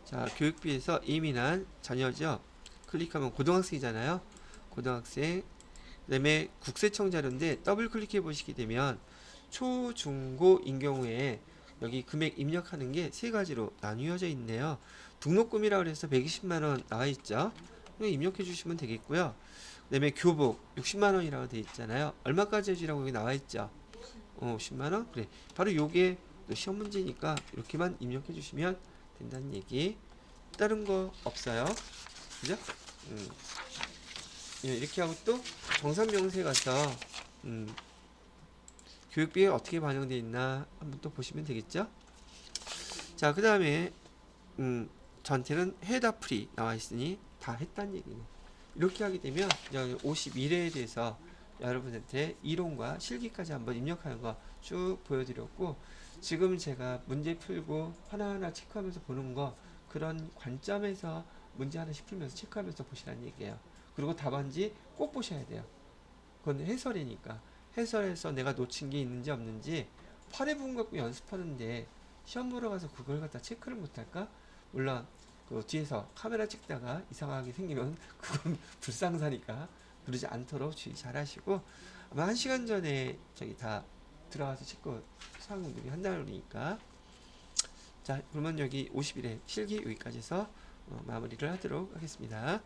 자, 교육비에서 이민한 자녀죠. 클릭하면 고등학생이잖아요. 고등학생. 그다음에 국세청 자료인데 더블 클릭해 보시게 되면 초, 중, 고인 경우에 여기 금액 입력하는 게 세 가지로 나뉘어져 있네요. 등록금이라고 해서 120만 원 나와 있죠. 이거 입력해 주시면 되겠고요. 그다음에 교복 60만 원이라고 돼 있잖아요. 얼마까지 해주라고 여기 나와 있죠. 10만 원. 그래. 바로 요게 시험 문제니까 이렇게만 입력해 주시면 된다는 얘기. 다른 거 없어요. 그죠? 예, 이렇게 하고 또 정산명세 가서 교육비에 어떻게 반영되어 있나 한번 또 보시면 되겠죠? 자, 그 다음에 전체는 해다 프리 나와 있으니 다 했다는 얘기네. 이렇게 하게 되면 51회에 대해서 여러분한테 이론과 실기까지 한번 입력하는 거 쭉 보여드렸고, 지금 제가 문제 풀고 하나하나 체크하면서 보는 거 그런 관점에서 문제 하나씩 풀면서 체크하면서 보시라는 얘기예요. 그리고 답안지 꼭 보셔야 돼요. 그건 해설이니까. 해설에서 내가 놓친 게 있는지 없는지 8회 부분 갖고 연습하는데 시험 보러 가서 그걸 갖다 체크를 못할까? 물론 그 뒤에서 카메라 찍다가 이상하게 생기면 그건 불상사니까 그러지 않도록 주의 잘 하시고, 아마 1시간 전에 저기 다 들어가서 체크 사항들이 한다니까. 자, 그러면 여기 50일에 실기 여기까지 해서 마무리를 하도록 하겠습니다.